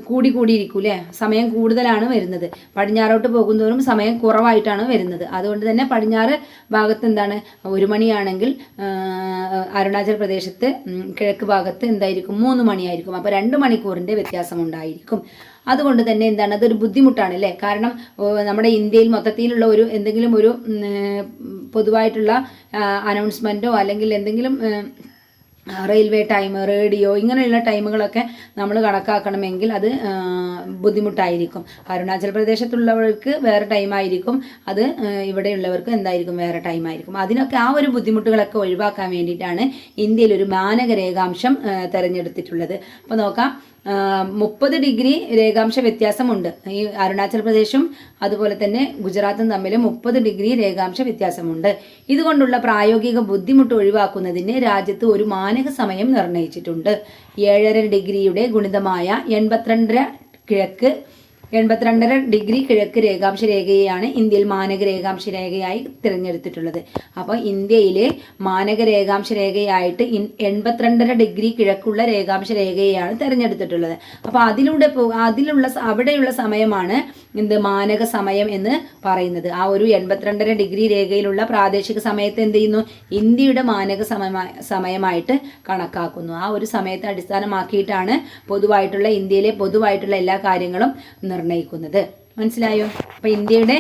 കൂടിയിരിക്കും അല്ലേ? സമയം കൂടുതലാണ് വരുന്നത്. പടിഞ്ഞാറോട്ട് പോകുന്തോറും സമയം കുറവായിട്ടാണ് വരുന്നത്. അതുകൊണ്ട് തന്നെ പടിഞ്ഞാറ് ഭാഗത്ത് എന്താണ് 1 മണിയാണെങ്കിൽ അരുണാചൽ പ്രദേശത്ത് കിഴക്ക് ഭാഗത്ത് എന്തായിരിക്കും? 3 മണിയായിരിക്കും. അപ്പോൾ 2 മണിക്കൂറിൻ്റെ വ്യത്യാസം ഉണ്ടായിരിക്കും. അതുകൊണ്ട് തന്നെ എന്താണ്, അതൊരു ബുദ്ധിമുട്ടാണ് അല്ലേ? കാരണം നമ്മുടെ ഇന്ത്യയിൽ മൊത്തത്തിലുള്ള എന്തെങ്കിലും ഒരു പൊതുവായിട്ടുള്ള അനൗൺസ്മെൻറ്റോ അല്ലെങ്കിൽ എന്തെങ്കിലും റെയിൽവേ ടൈം, റേഡിയോ, ഇങ്ങനെയുള്ള ടൈമുകളൊക്കെ നമ്മൾ കണക്കാക്കണമെങ്കിൽ അത് ബുദ്ധിമുട്ടായിരിക്കും. അരുണാചൽ പ്രദേശത്തുള്ളവർക്ക് വേറെ ടൈമായിരിക്കും, അത് ഇവിടെയുള്ളവർക്ക് എന്തായിരിക്കും? വേറെ ടൈമായിരിക്കും. അതിനൊക്കെ ആ ഒരു ബുദ്ധിമുട്ടുകളൊക്കെ ഒഴിവാക്കാൻ വേണ്ടിയിട്ടാണ് ഇന്ത്യയിൽ ഒരു മാനക രേഖാംശം തിരഞ്ഞെടുത്തിട്ടുള്ളത്. അപ്പോൾ നോക്കാം, 30° രേഖാംശ വ്യത്യാസമുണ്ട്. ഈ അരുണാചൽ പ്രദേശും അതുപോലെ തന്നെ ഗുജറാത്തും തമ്മിൽ 30° രേഖാംശ വ്യത്യാസമുണ്ട്. ഇതുകൊണ്ടുള്ള പ്രായോഗിക ബുദ്ധിമുട്ട് ഒഴിവാക്കുന്നതിന് രാജ്യത്ത് ഒരു മാനക സമയം നിർണയിച്ചിട്ടുണ്ട്. 7.5°യുടെ ഗുണിതമായ 82.5 കിഴക്ക് രേഖാംശ രേഖയെയാണ് ഇന്ത്യയിൽ മാനക രേഖാംശ രേഖയായി തിരഞ്ഞെടുത്തിട്ടുള്ളത്. അപ്പോൾ ഇന്ത്യയിലെ മാനക രേഖാംശ രേഖയായിട്ട് 82.5 കിഴക്കുള്ള രേഖാംശ രേഖയെയാണ് തിരഞ്ഞെടുത്തിട്ടുള്ളത്. അപ്പോൾ അവിടെയുള്ള സമയമാണ് മാനക സമയം എന്ന് പറയുന്നത്. ആ ഒരു 82.5 രേഖയിലുള്ള പ്രാദേശിക സമയത്ത് എന്ത് ചെയ്യുന്നു? ഇന്ത്യയുടെ മാനക സമയമായിട്ട് കണക്കാക്കുന്നു. ആ ഒരു സമയത്തെ അടിസ്ഥാനമാക്കിയിട്ടാണ് ഇന്ത്യയിലെ പൊതുവായിട്ടുള്ള എല്ലാ കാര്യങ്ങളും നിർണ്ണയിക്കുന്നത്. മനസ്സിലായോ? അപ്പോൾ ഇന്ത്യയുടെ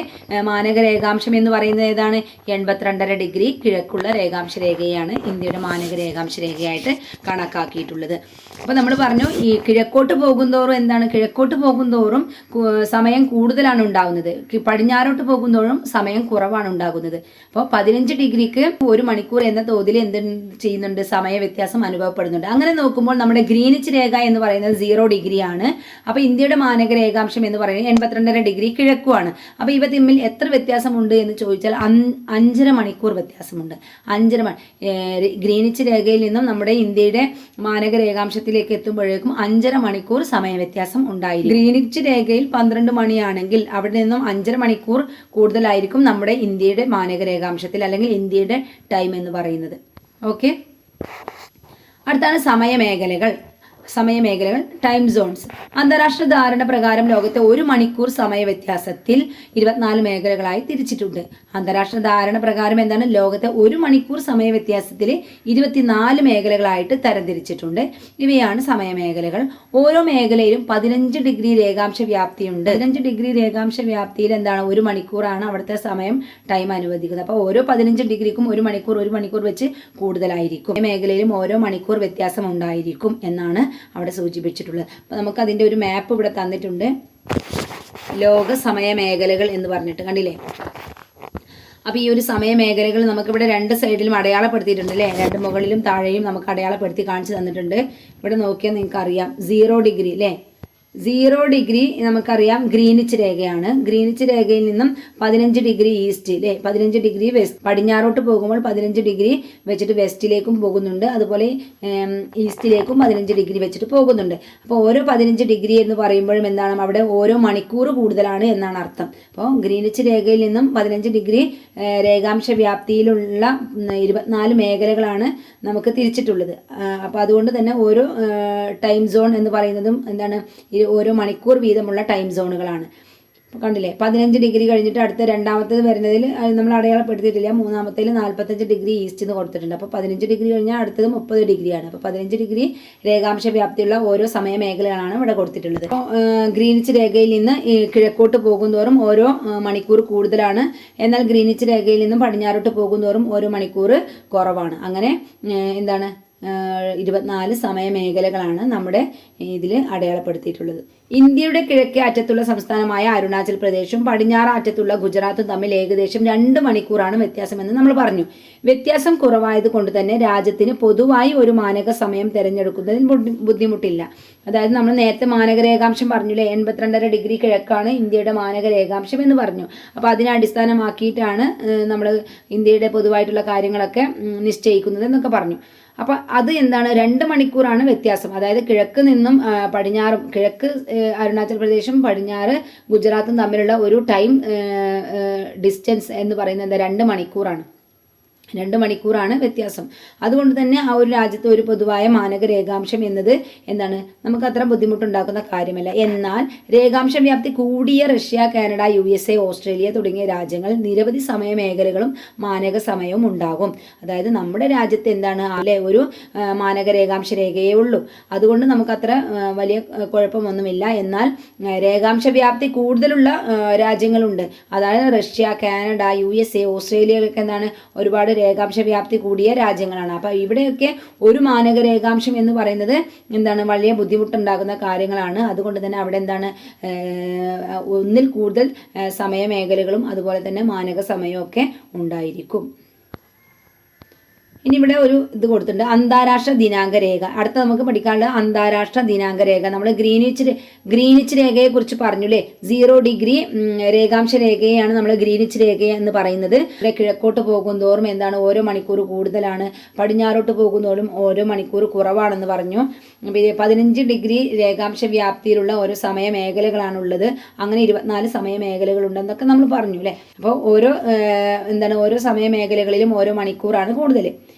മാനക രേഖാംശം എന്ന് പറയുന്നത് ഏതാണ്? 82.5 കിഴക്കുള്ള രേഖാംശ രേഖയാണ് ഇന്ത്യയുടെ മാനക രേഖാംശ രേഖയായിട്ട് കണക്കാക്കിയിട്ടുള്ളത്. അപ്പോൾ നമ്മൾ പറഞ്ഞു, ഈ കിഴക്കോട്ട് പോകുന്തോറും എന്താണ്? കിഴക്കോട്ട് പോകുന്തോറും സമയം കൂടുതലാണ് ഉണ്ടാകുന്നത്. പടിഞ്ഞാറോട്ട് പോകുന്തോറും സമയം കുറവാണ് ഉണ്ടാകുന്നത്. അപ്പോൾ 15°ക്ക് 1 മണിക്കൂർ എന്ന തോതിൽ എന്ത് ചെയ്യുന്നുണ്ട്? സമയ വ്യത്യാസം അനുഭവപ്പെടുന്നുണ്ട്. അങ്ങനെ നോക്കുമ്പോൾ നമ്മുടെ ഗ്രീനിച്ച് രേഖ എന്ന് പറയുന്നത് 0° ആണ്. അപ്പോൾ ഇന്ത്യയുടെ മാനക രേഖാംശം എന്ന് പറയുന്നത് 82.5 കിഴക്കുമാണ്. അപ്പോൾ ഇവ തമ്മിൽ എത്ര വ്യത്യാസമുണ്ട് എന്ന് ചോദിച്ചാൽ 5.5 മണിക്കൂർ വ്യത്യാസമുണ്ട്. 5.5 ഗ്രീനിച്ച് രേഖയിൽ നിന്നും നമ്മുടെ ഇന്ത്യയുടെ മാനക രേഖാംശത്തിലേക്ക് എത്തുമ്പോഴേക്കും 5.5 മണിക്കൂർ സമയ വ്യത്യാസം ഉണ്ടായിരിക്കും. ഗ്രീനിച്ച് രേഖയിൽ 12 മണിയാണെങ്കിൽ അവിടെ നിന്നും 5.5 മണിക്കൂർ കൂടുതലായിരിക്കും നമ്മുടെ ഇന്ത്യയുടെ മാനക രേഖാംശത്തിൽ അല്ലെങ്കിൽ ഇന്ത്യയുടെ ടൈം എന്ന് പറയുന്നത്. ഓക്കെ, അടുത്താണ് സമയമേഖലകൾ. Time zones. അന്താരാഷ്ട്ര ധാരണ പ്രകാരം ലോകത്തെ 1 മണിക്കൂർ സമയ വ്യത്യാസത്തിൽ 24 മേഖലകളായി തിരിച്ചിട്ടുണ്ട്. അന്താരാഷ്ട്ര ധാരണ പ്രകാരം എന്താണ്? ലോകത്തെ 1 മണിക്കൂർ സമയ വ്യത്യാസത്തിൽ 24 മേഖലകളായിട്ട് തരംതിരിച്ചിട്ടുണ്ട്. ഇവയാണ് സമയമേഖലകൾ. ഓരോ മേഖലയിലും 15° രേഖാംശ വ്യാപ്തിയുണ്ട്. 15° രേഖാംശ വ്യാപ്തിയിൽ എന്താണ്? 1 മണിക്കൂറാണ് അവിടുത്തെ ടൈം അനുവദിക്കുന്നത്. അപ്പോൾ ഓരോ 15°ക്കും 1 മണിക്കൂർ വെച്ച് കൂടുതലായിരിക്കും. മേഖലയിലും ഓരോ മണിക്കൂർ വ്യത്യാസം ഉണ്ടായിരിക്കും എന്നാണ് അവിടെ സൂചിപ്പിച്ചിട്ടുള്ളത്. അപ്പോൾ നമുക്ക് അതിൻ്റെ ഒരു മാപ്പ് ഇവിടെ തന്നിട്ടുണ്ട്. ലോക സമയ മേഖലകൾ എന്ന് പറഞ്ഞിട്ട് കണ്ടില്ലേ? അപ്പോൾ ഈ ഒരു സമയമേഖലകൾ നമുക്കിവിടെ രണ്ട് സൈഡിലും അടയാളപ്പെടുത്തിയിട്ടുണ്ട് അല്ലേ, രണ്ട് മുകളിലും താഴെയും നമുക്ക് അടയാളപ്പെടുത്തി കാണിച്ചു തന്നിട്ടുണ്ട്. ഇവിടെ നോക്കിയാൽ നിങ്ങൾക്ക് അറിയാം 0 ഡിഗ്രി അല്ലേ, 0 ഡിഗ്രി നമുക്കറിയാം ഗ്രീനിച്ച് രേഖയാണ്. ഗ്രീനിച്ച് രേഖയിൽ നിന്നും 15 ഡിഗ്രി ഈസ്റ്റ് അല്ലേ, 15 ഡിഗ്രി വെസ്റ്റ്, പടിഞ്ഞാറോട്ട് പോകുമ്പോൾ 15 ഡിഗ്രി വെച്ചിട്ട് വെസ്റ്റിലേക്കും പോകുന്നുണ്ട്, അതുപോലെ ഈസ്റ്റിലേക്കും 15 ഡിഗ്രി വെച്ചിട്ട് പോകുന്നുണ്ട്. അപ്പോൾ ഓരോ 15 ഡിഗ്രി എന്ന് പറയുമ്പോഴും എന്താണ്, അവിടെ ഓരോ മണിക്കൂർ കൂടുതലാണ് എന്നാണ് അർത്ഥം. അപ്പോൾ ഗ്രീനിച്ച് രേഖയിൽ നിന്നും 15 ഡിഗ്രി രേഖാംശ വ്യാപ്തിയിലുള്ള 24 മേഖലകളാണ് നമുക്ക് തിരിച്ചിട്ടുള്ളത്. അപ്പോൾ അതുകൊണ്ട് തന്നെ ഓരോ ടൈം സോൺ എന്ന് പറയുന്നതും എന്താണ്, ഓരോ മണിക്കൂർ വീതമുള്ള ടൈം സോണുകളാണ്. അപ്പോൾ കണ്ടില്ലേ, 15 ഡിഗ്രി കഴിഞ്ഞിട്ട് അടുത്ത രണ്ടാമത്തേത് വരുന്നതിൽ നമ്മൾ അടയാളപ്പെടുത്തിയിട്ടില്ല. മൂന്നാമത്തേൽ 45 ഡിഗ്രി ഈസ്റ്റ് എന്ന് കൊടുത്തിട്ടുണ്ട്. അപ്പോൾ 15 ഡിഗ്രി കഴിഞ്ഞാൽ അടുത്തത് 30 ഡിഗ്രിയാണ്. അപ്പോൾ 15 ഡിഗ്രി രേഖാംശ വ്യാപ്തിയുള്ള ഓരോ സമയമേഖലകളാണ് ഇവിടെ കൊടുത്തിട്ടുള്ളത്. അപ്പോൾ ഗ്രീനിച്ച് രേഖയിൽ നിന്ന് കിഴക്കോട്ട് പോകുന്തോറും ഓരോ മണിക്കൂർ കൂടുതലാണ്, എന്നാൽ ഗ്രീനിച്ച് രേഖയിൽ നിന്നും പടിഞ്ഞാറോട്ട് പോകുന്തോറും ഓരോ മണിക്കൂർ കുറവാണ്. അങ്ങനെ എന്താണ് 24 സമയമേഖലകളാണ് നമ്മുടെ ഇതിൽ അടയാളപ്പെടുത്തിയിട്ടുള്ളത്. ഇന്ത്യയുടെ കിഴക്കേ അറ്റത്തുള്ള സംസ്ഥാനമായ അരുണാചൽ പ്രദേശും പടിഞ്ഞാറ് അറ്റത്തുള്ള ഗുജറാത്തും തമ്മിൽ ഏകദേശം 2 മണിക്കൂറാണ് വ്യത്യാസമെന്ന് നമ്മൾ പറഞ്ഞു. വ്യത്യാസം കുറവായത് കൊണ്ട് തന്നെ രാജ്യത്തിന് പൊതുവായി ഒരു മാനക സമയം തിരഞ്ഞെടുക്കുന്നതിൽ ബുദ്ധിമുട്ടില്ല. അതായത് നമ്മൾ നേരത്തെ മാനക രേഖാംശം പറഞ്ഞില്ലേ, 82.5 ഡിഗ്രി കിഴക്കാണ് ഇന്ത്യയുടെ മാനക രേഖാംശം എന്ന് പറഞ്ഞു. അപ്പോൾ അതിനെ അടിസ്ഥാനമാക്കിയിട്ടാണ് നമ്മൾ ഇന്ത്യയുടെ പൊതുവായിട്ടുള്ള കാര്യങ്ങളൊക്കെ നിശ്ചയിക്കുന്നത് എന്നൊക്കെ പറഞ്ഞു. അപ്പോൾ അത് എന്താണ്, 2 മണിക്കൂറാണ് വ്യത്യാസം. അതായത് കിഴക്ക് നിന്നും പടിഞ്ഞാറും, കിഴക്ക് അരുണാചൽ പ്രദേശും പടിഞ്ഞാറ് ഗുജറാത്തും തമ്മിലുള്ള ഒരു ടൈം ഡിസ്റ്റൻസ് എന്ന് പറയുന്നത് 2 മണിക്കൂറാണ്. 2 മണിക്കൂറാണ് വ്യത്യാസം. അതുകൊണ്ട് തന്നെ ആ ഒരു രാജ്യത്ത് ഒരു പൊതുവായ മാനക രേഖാംശം എന്നത് എന്താണ്, നമുക്ക് അത്ര ബുദ്ധിമുട്ടുണ്ടാക്കുന്ന കാര്യമല്ല. എന്നാൽ രേഖാംശ വ്യാപ്തി കൂടിയ റഷ്യ, കാനഡ, USA, ഓസ്ട്രേലിയ തുടങ്ങിയ രാജ്യങ്ങൾ നിരവധി സമയമേഖലകളും മാനക സമയവും ഉണ്ടാകും. അതായത് നമ്മുടെ രാജ്യത്ത് എന്താണ് അല്ലെ, ഒരു മാനക രേഖാംശ രേഖയേ ഉള്ളൂ. അതുകൊണ്ട് നമുക്കത്ര വലിയ കുഴപ്പമൊന്നുമില്ല. എന്നാൽ രേഖാംശ വ്യാപ്തി കൂടുതലുള്ള രാജ്യങ്ങളുണ്ട്. അതായത് റഷ്യ, കാനഡ, USA, ഓസ്ട്രേലിയയിലൊക്കെ എന്താണ് ഒരുപാട് രേഖാംശ വ്യാപ്തി കൂടിയ രാജ്യങ്ങളാണ്. അപ്പോൾ ഇവിടെയൊക്കെ ഒരു മാനക രേഖാംശം എന്ന് പറയുന്നത് എന്താണ്, വലിയ ബുദ്ധിമുട്ടുണ്ടാകുന്ന കാര്യങ്ങളാണ്. അതുകൊണ്ട് തന്നെ അവിടെ എന്താണ്, ഒന്നിൽ കൂടുതൽ സമയമേഖലകളും അതുപോലെ തന്നെ മാനക സമയമൊക്കെ ഉണ്ടായിരിക്കും. ഇനി ഇവിടെ ഒരു ഇത് കൊടുത്തിട്ടുണ്ട്, അന്താരാഷ്ട്ര ദിനാങ്ക രേഖ. അടുത്ത നമുക്ക് പഠിക്കാനുള്ള അന്താരാഷ്ട്ര ദിനാങ്ക രേഖ. നമ്മൾ ഗ്രീനിച്ച് രേഖയെ കുറിച്ച് പറഞ്ഞില്ലേ, 0 ഡിഗ്രി രേഖാംശ രേഖയാണ് നമ്മൾ ഗ്രീനിച്ച് രേഖ എന്ന് പറയുന്നത്. ഇവിടെ കിഴക്കോട്ട് പോകുന്തോറും എന്താണ്, ഓരോ മണിക്കൂർ കൂടുതലാണ്, പടിഞ്ഞാറോട്ട് പോകുന്തോറും ഓരോ മണിക്കൂർ കുറവാണെന്ന് പറഞ്ഞു. 15 ഡിഗ്രി രേഖാംശ വ്യാപ്തിയിലുള്ള ഓരോ സമയമേഖലകളാണുള്ളത്. അങ്ങനെ 24 സമയമേഖലകളുണ്ടെന്നൊക്കെ നമ്മൾ പറഞ്ഞു അല്ലേ. അപ്പോൾ ഓരോ സമയമേഖലകളിലും ഓരോ മണിക്കൂറാണ് കൂടുതൽ.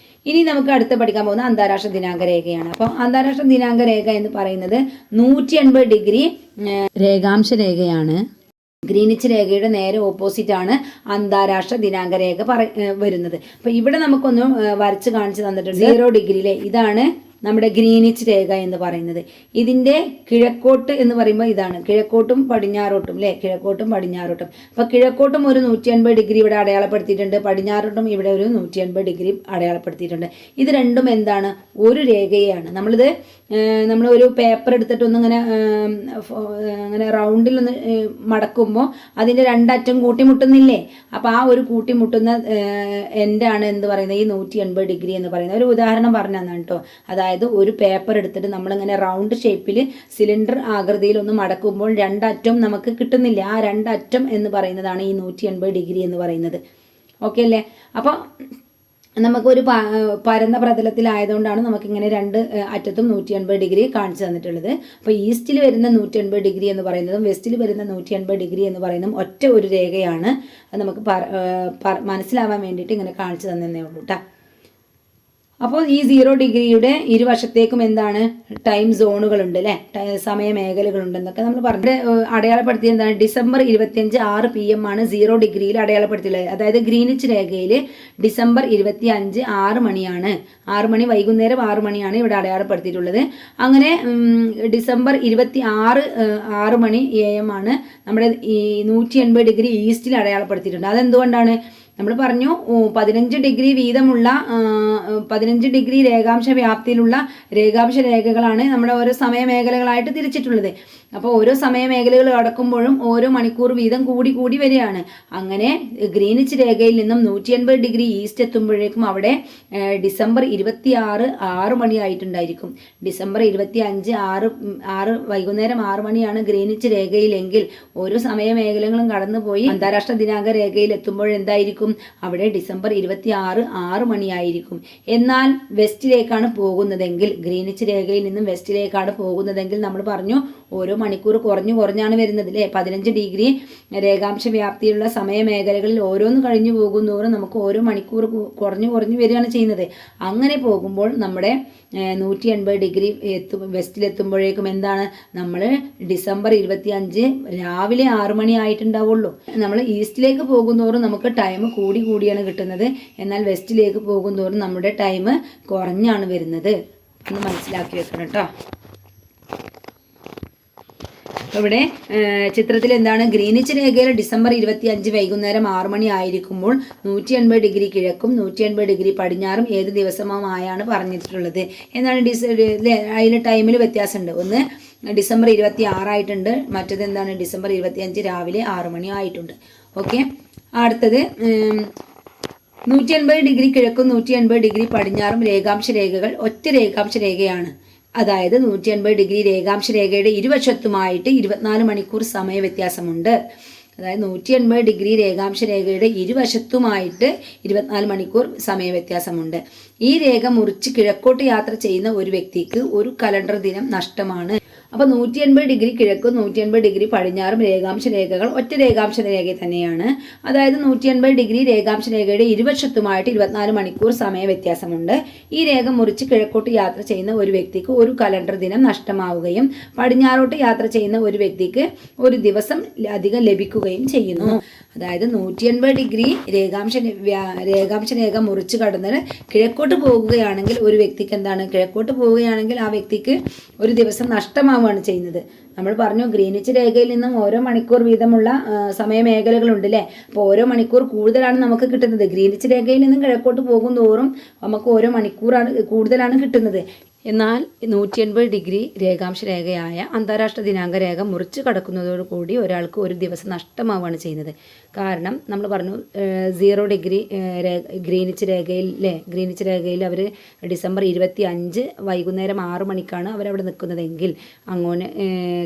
ഇനി നമുക്ക് അടുത്ത് പഠിക്കാൻ പോകുന്ന അന്താരാഷ്ട്ര ദിനാങ്ക രേഖയാണ്. അപ്പോൾ അന്താരാഷ്ട്ര ദിനാങ്ക രേഖ എന്ന് പറയുന്നത് 180 ഡിഗ്രി രേഖാംശ രേഖയാണ്. ഗ്രീനിച്ച് രേഖയുടെ നേരെ ഓപ്പോസിറ്റ് ആണ് അന്താരാഷ്ട്ര ദിനാങ്ക രേഖ വരുന്നത്. അപ്പോൾ ഇവിടെ നമുക്കൊന്ന് വരച്ച് കാണിച്ചു തന്നിട്ടുണ്ട്. 0 ഡിഗ്രിയിലെ ഇതാണ് നമ്മുടെ ഗ്രീനിച്ച് രേഖ എന്ന് പറയുന്നത്. ഇതിൻ്റെ കിഴക്കോട്ട് എന്ന് പറയുമ്പോൾ ഇതാണ്, കിഴക്കോട്ടും പടിഞ്ഞാറോട്ടും അല്ലേ, കിഴക്കോട്ടും പടിഞ്ഞാറോട്ടും. അപ്പോൾ കിഴക്കോട്ടും ഒരു 180 ഡിഗ്രി ഇവിടെ അടയാളപ്പെടുത്തിയിട്ടുണ്ട്, പടിഞ്ഞാറോട്ടും ഇവിടെ ഒരു 180 ഡിഗ്രി അടയാളപ്പെടുത്തിയിട്ടുണ്ട്. ഇത് രണ്ടും എന്താണ്, ഒരു രേഖയാണ്. നമ്മൾ ഒരു പേപ്പർ എടുത്തിട്ടൊന്നിങ്ങനെ അങ്ങനെ റൗണ്ടിലൊന്ന് മടക്കുമ്പോൾ അതിൻ്റെ രണ്ടറ്റം കൂട്ടിമുട്ടുന്നില്ലേ. അപ്പോൾ ആ ഒരു കൂട്ടിമുട്ടുന്ന എൻഡാണ് എന്ത് പറയുന്നത്, ഈ 180 ഡിഗ്രി എന്ന് പറയുന്നത്. ഒരു ഉദാഹരണം പറഞ്ഞു തന്നാണ് കേട്ടോ. അതായത് ഒരു പേപ്പർ എടുത്തിട്ട് നമ്മളിങ്ങനെ റൗണ്ട് ഷേപ്പിൽ സിലിണ്ടർ ആകൃതിയിൽ ഒന്ന് മടക്കുമ്പോൾ രണ്ടറ്റം നമുക്ക് കിട്ടുന്നില്ല. ആ രണ്ടറ്റം എന്ന് പറയുന്നതാണ് ഈ 180 ഡിഗ്രി എന്ന് പറയുന്നത്. ഓക്കെ അല്ലേ. അപ്പോൾ നമുക്കൊരു പരന്ന പ്രതലത്തിലായതുകൊണ്ടാണ് നമുക്കിങ്ങനെ രണ്ട് അറ്റത്തും 180 ഡിഗ്രി കാണിച്ചു തന്നിട്ടുള്ളത്. അപ്പോൾ ഈസ്റ്റിൽ വരുന്ന 180 ഡിഗ്രി എന്ന് പറയുന്നതും വെസ്റ്റിൽ വരുന്ന 180 ഡിഗ്രി എന്ന് പറയുന്നതും ഒറ്റ ഒരു രേഖയാണ്. അത് നമുക്ക് മനസ്സിലാവാൻ വേണ്ടിയിട്ട് ഇങ്ങനെ കാണിച്ചു തന്നേ ഉള്ളൂ കേട്ടോ. അപ്പോൾ ഈ 0 ഡിഗ്രിയുടെ ഇരുവശത്തേക്കും എന്താണ്, ടൈം സോണുകളുണ്ട് അല്ലേ, സമയമേഖലകളുണ്ടെന്നൊക്കെ നമ്മൾ പറഞ്ഞു. അടയാളപ്പെടുത്തിയത് എന്താണ്, ഡിസംബർ 25 6 PM ആണ് 0 ഡിഗ്രിയിൽ അടയാളപ്പെടുത്തിയുള്ളത്. അതായത് ഗ്രീനിച്ച് രേഖയിൽ ഡിസംബർ 25 6 മണിയാണ്. 6 മണി വൈകുന്നേരം 6 മണിയാണ് ഇവിടെ അടയാളപ്പെടുത്തിയിട്ടുള്ളത്. അങ്ങനെ ഡിസംബർ 26 6 മണി AM ആണ് നമ്മുടെ ഈ 180 ഡിഗ്രി ഈസ്റ്റിൽ അടയാളപ്പെടുത്തിയിട്ടുണ്ട്. അതെന്തുകൊണ്ടാണ്, നമ്മൾ പറഞ്ഞു 15 ഡിഗ്രി വീതമുള്ള 15 ഡിഗ്രി രേഖാംശ വ്യാപ്തിയിലുള്ള രേഖാംശ രേഖകളാണ് നമ്മുടെ ഓരോ സമയമേഖലകളായിട്ട് തിരിച്ചിട്ടുള്ളത്. അപ്പോൾ ഓരോ സമയമേഖലകൾ കടക്കുമ്പോഴും ഓരോ മണിക്കൂർ വീതം കൂടി കൂടി വരികയാണ്. അങ്ങനെ ഗ്രീനിച്ച് രേഖയിൽ നിന്നും 180 ഡിഗ്രി ഈസ്റ്റ് എത്തുമ്പോഴേക്കും അവിടെ ഡിസംബർ 26 6 മണിയായിട്ടുണ്ടായിരിക്കും. ഡിസംബർ 25 6 വൈകുന്നേരം 6 മണിയാണ് ഗ്രീനിച്ച് രേഖയിലെങ്കിൽ ഓരോ സമയമേഖലകളും കടന്നുപോയി അന്താരാഷ്ട്ര ദിനാങ്ക രേഖയിൽ എത്തുമ്പോൾ എന്തായിരിക്കും? അവിടെ ഡിസംബർ 26 6 മണിയായിരിക്കും. എന്നാൽ വെസ്റ്റിലേക്കാണ് പോകുന്നതെങ്കിൽ, ഗ്രീനിച്ച് രേഖയിൽ നിന്നും വെസ്റ്റിലേക്കാണ് പോകുന്നതെങ്കിൽ നമ്മൾ പറഞ്ഞു ഓരോ മണിക്കൂർ കുറഞ്ഞാണ് വരുന്നത് അല്ലേ? 15 ഡിഗ്രി രേഖാംശ വ്യാപ്തിയുള്ള സമയമേഖലകളിൽ ഓരോന്ന് കഴിഞ്ഞു പോകുന്നതോറും നമുക്ക് ഓരോ മണിക്കൂർ കുറഞ്ഞു വരികയാണ് ചെയ്യുന്നത്. അങ്ങനെ പോകുമ്പോൾ നമ്മുടെ 180 ഡിഗ്രി വെസ്റ്റിലെത്തുമ്പോഴേക്കും എന്താണ്, നമ്മൾ ഡിസംബർ 25 രാവിലെ 6 മണി ആയിട്ടുണ്ടാവുള്ളൂ. നമ്മൾ ഈസ്റ്റിലേക്ക് പോകുന്നതോറും നമുക്ക് ടൈം കൂടിയാണ് കിട്ടുന്നത്. എന്നാൽ വെസ്റ്റിലേക്ക് പോകുന്നതോറും നമ്മുടെ ടൈം കുറഞ്ഞാണ് വരുന്നത്. ഒന്ന് മനസ്സിലാക്കി വെക്കണം കേട്ടോ. ഇവിടെ ചിത്രത്തിൽ എന്താണ്, ഗ്രീനിച്ച് രേഖയിൽ ഡിസംബർ 25 വൈകുന്നേരം 6 മണി ആയിരിക്കുമ്പോൾ 180 ഡിഗ്രി കിഴക്കും 180 ഡിഗ്രി പടിഞ്ഞാറും ഏത് ദിവസമായാണ് പറഞ്ഞിട്ടുള്ളത് എന്നാണ്. അതിൽ ടൈമിൽ വ്യത്യാസമുണ്ട്. ഒന്ന് ഡിസംബർ 26 ആയിട്ടുണ്ട്, മറ്റത് എന്താണ് ഡിസംബർ 25 രാവിലെ 6 മണി ആയിട്ടുണ്ട്. ഓക്കെ, അടുത്തത് 180 ഡിഗ്രി കിഴക്കും 180 ഡിഗ്രി പടിഞ്ഞാറും രേഖാംശ രേഖകൾ ഒറ്റ രേഖാംശ രേഖയാണ്. അതായത് 180 ഡിഗ്രി രേഖാംശ രേഖയുടെ ഇരുവശത്തുമായിട്ട് 24 മണിക്കൂർ സമയ വ്യത്യാസമുണ്ട്. അതായത് 180 ഡിഗ്രി രേഖാംശ രേഖയുടെ ഇരുവശത്തുമായിട്ട് 24 മണിക്കൂർ സമയ വ്യത്യാസമുണ്ട്. ഈ രേഖ മുറിച്ച് കിഴക്കോട്ട് യാത്ര ചെയ്യുന്ന ഒരു വ്യക്തിക്ക് ഒരു കലണ്ടർ ദിനം നഷ്ടമാണ്. അപ്പോൾ 180 ഡിഗ്രി കിഴക്കും 180 ഡിഗ്രി പടിഞ്ഞാറും രേഖാംശ രേഖകൾ ഒറ്റ രേഖാംശ രേഖ തന്നെയാണ്. അതായത് 180 ഡിഗ്രി രേഖാംശ രേഖയുടെ ഇരുവശത്തുമായിട്ട് 24 മണിക്കൂർ സമയ വ്യത്യാസമുണ്ട്. ഈ രേഖ മുറിച്ച് കിഴക്കോട്ട് യാത്ര ചെയ്യുന്ന ഒരു വ്യക്തിക്ക് ഒരു കലണ്ടർ ദിനം നഷ്ടമാവുകയും പടിഞ്ഞാറോട്ട് യാത്ര ചെയ്യുന്ന ഒരു വ്യക്തിക്ക് ഒരു ദിവസം അധികം ലഭിക്കുകയും ചെയ്യുന്നു. അതായത് 180 ഡിഗ്രി രേഖാംശ രേഖ മുറിച്ച് കടന്ന് കിഴക്കോട്ട് പോകുകയാണെങ്കിൽ ഒരു വ്യക്തിക്ക് എന്താണ്, കിഴക്കോട്ട് പോവുകയാണെങ്കിൽ ആ വ്യക്തിക്ക് ഒരു ദിവസം നഷ്ടമാവുകയാണ് ചെയ്യുന്നത്. നമ്മൾ പറഞ്ഞു ഗ്രീനിച്ച് രേഖയിൽ നിന്നും ഓരോ മണിക്കൂർ വീതമുള്ള സമയമേഖലകളുണ്ട് അല്ലേ? അപ്പോൾ ഓരോ മണിക്കൂർ കൂടുതലാണ് നമുക്ക് കിട്ടുന്നത്. ഗ്രീനിച്ച് രേഖയിൽ നിന്നും കിഴക്കോട്ട് പോകും തോറും നമുക്ക് ഓരോ മണിക്കൂറാണ് കൂടുതലാണ് കിട്ടുന്നത്. എന്നാൽ 180 ഡിഗ്രി രേഖാംശ രേഖയായ അന്താരാഷ്ട്ര ദിനാങ്ക രേഖ മുറിച്ച് കടക്കുന്നതോടുകൂടി ഒരാൾക്ക് ഒരു ദിവസം നഷ്ടമാവുകയാണ് ചെയ്യുന്നത്. കാരണം നമ്മൾ പറഞ്ഞു 0 ഡിഗ്രി ഗ്രീനിച്ച് രേഖയിൽ അവർ ഡിസംബർ 25 വൈകുന്നേരം 6 മണിക്കാണ് അവരവിടെ നിൽക്കുന്നതെങ്കിൽ അങ്ങനെ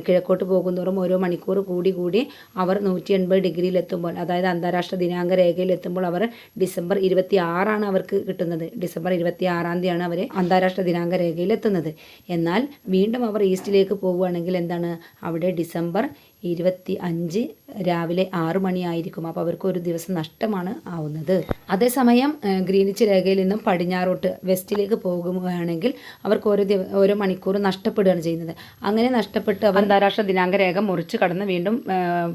കിഴക്കോട്ട് പോകുന്തോറും ഓരോ മണിക്കൂർ കൂടി അവർ 180 ഡിഗ്രിയിലെത്തുമ്പോൾ, അതായത് അന്താരാഷ്ട്ര ദിനാങ്ക രേഖയിലെത്തുമ്പോൾ അവർ ഡിസംബർ 26 അവർക്ക് കിട്ടുന്നത്. ഡിസംബർ 26 തീയതിയാണ് അവർ അന്താരാഷ്ട്ര ദിനാങ്ക രേഖയിൽ എത്തുന്നത്. എന്നാൽ വീണ്ടും അവർ ഈസ്റ്റിലേക്ക് പോവുകയാണെങ്കിൽ എന്താണ്, അവിടെ ഡിസംബർ 25 രാവിലെ 6 മണിയായിരിക്കും. അപ്പോൾ അവർക്ക് ഒരു ദിവസം നഷ്ടമാണ് ആവുന്നത്. അതേസമയം ഗ്രീനിച്ച് രേഖയിൽ നിന്നും പടിഞ്ഞാറോട്ട് വെസ്റ്റിലേക്ക് പോകുകയാണെങ്കിൽ അവർക്ക് ഓരോ മണിക്കൂർ നഷ്ടപ്പെടുകയാണ് ചെയ്യുന്നത്. അങ്ങനെ നഷ്ടപ്പെട്ട് അവർ അന്താരാഷ്ട്ര ദിനാങ്ക രേഖ മുറിച്ച് കടന്ന് വീണ്ടും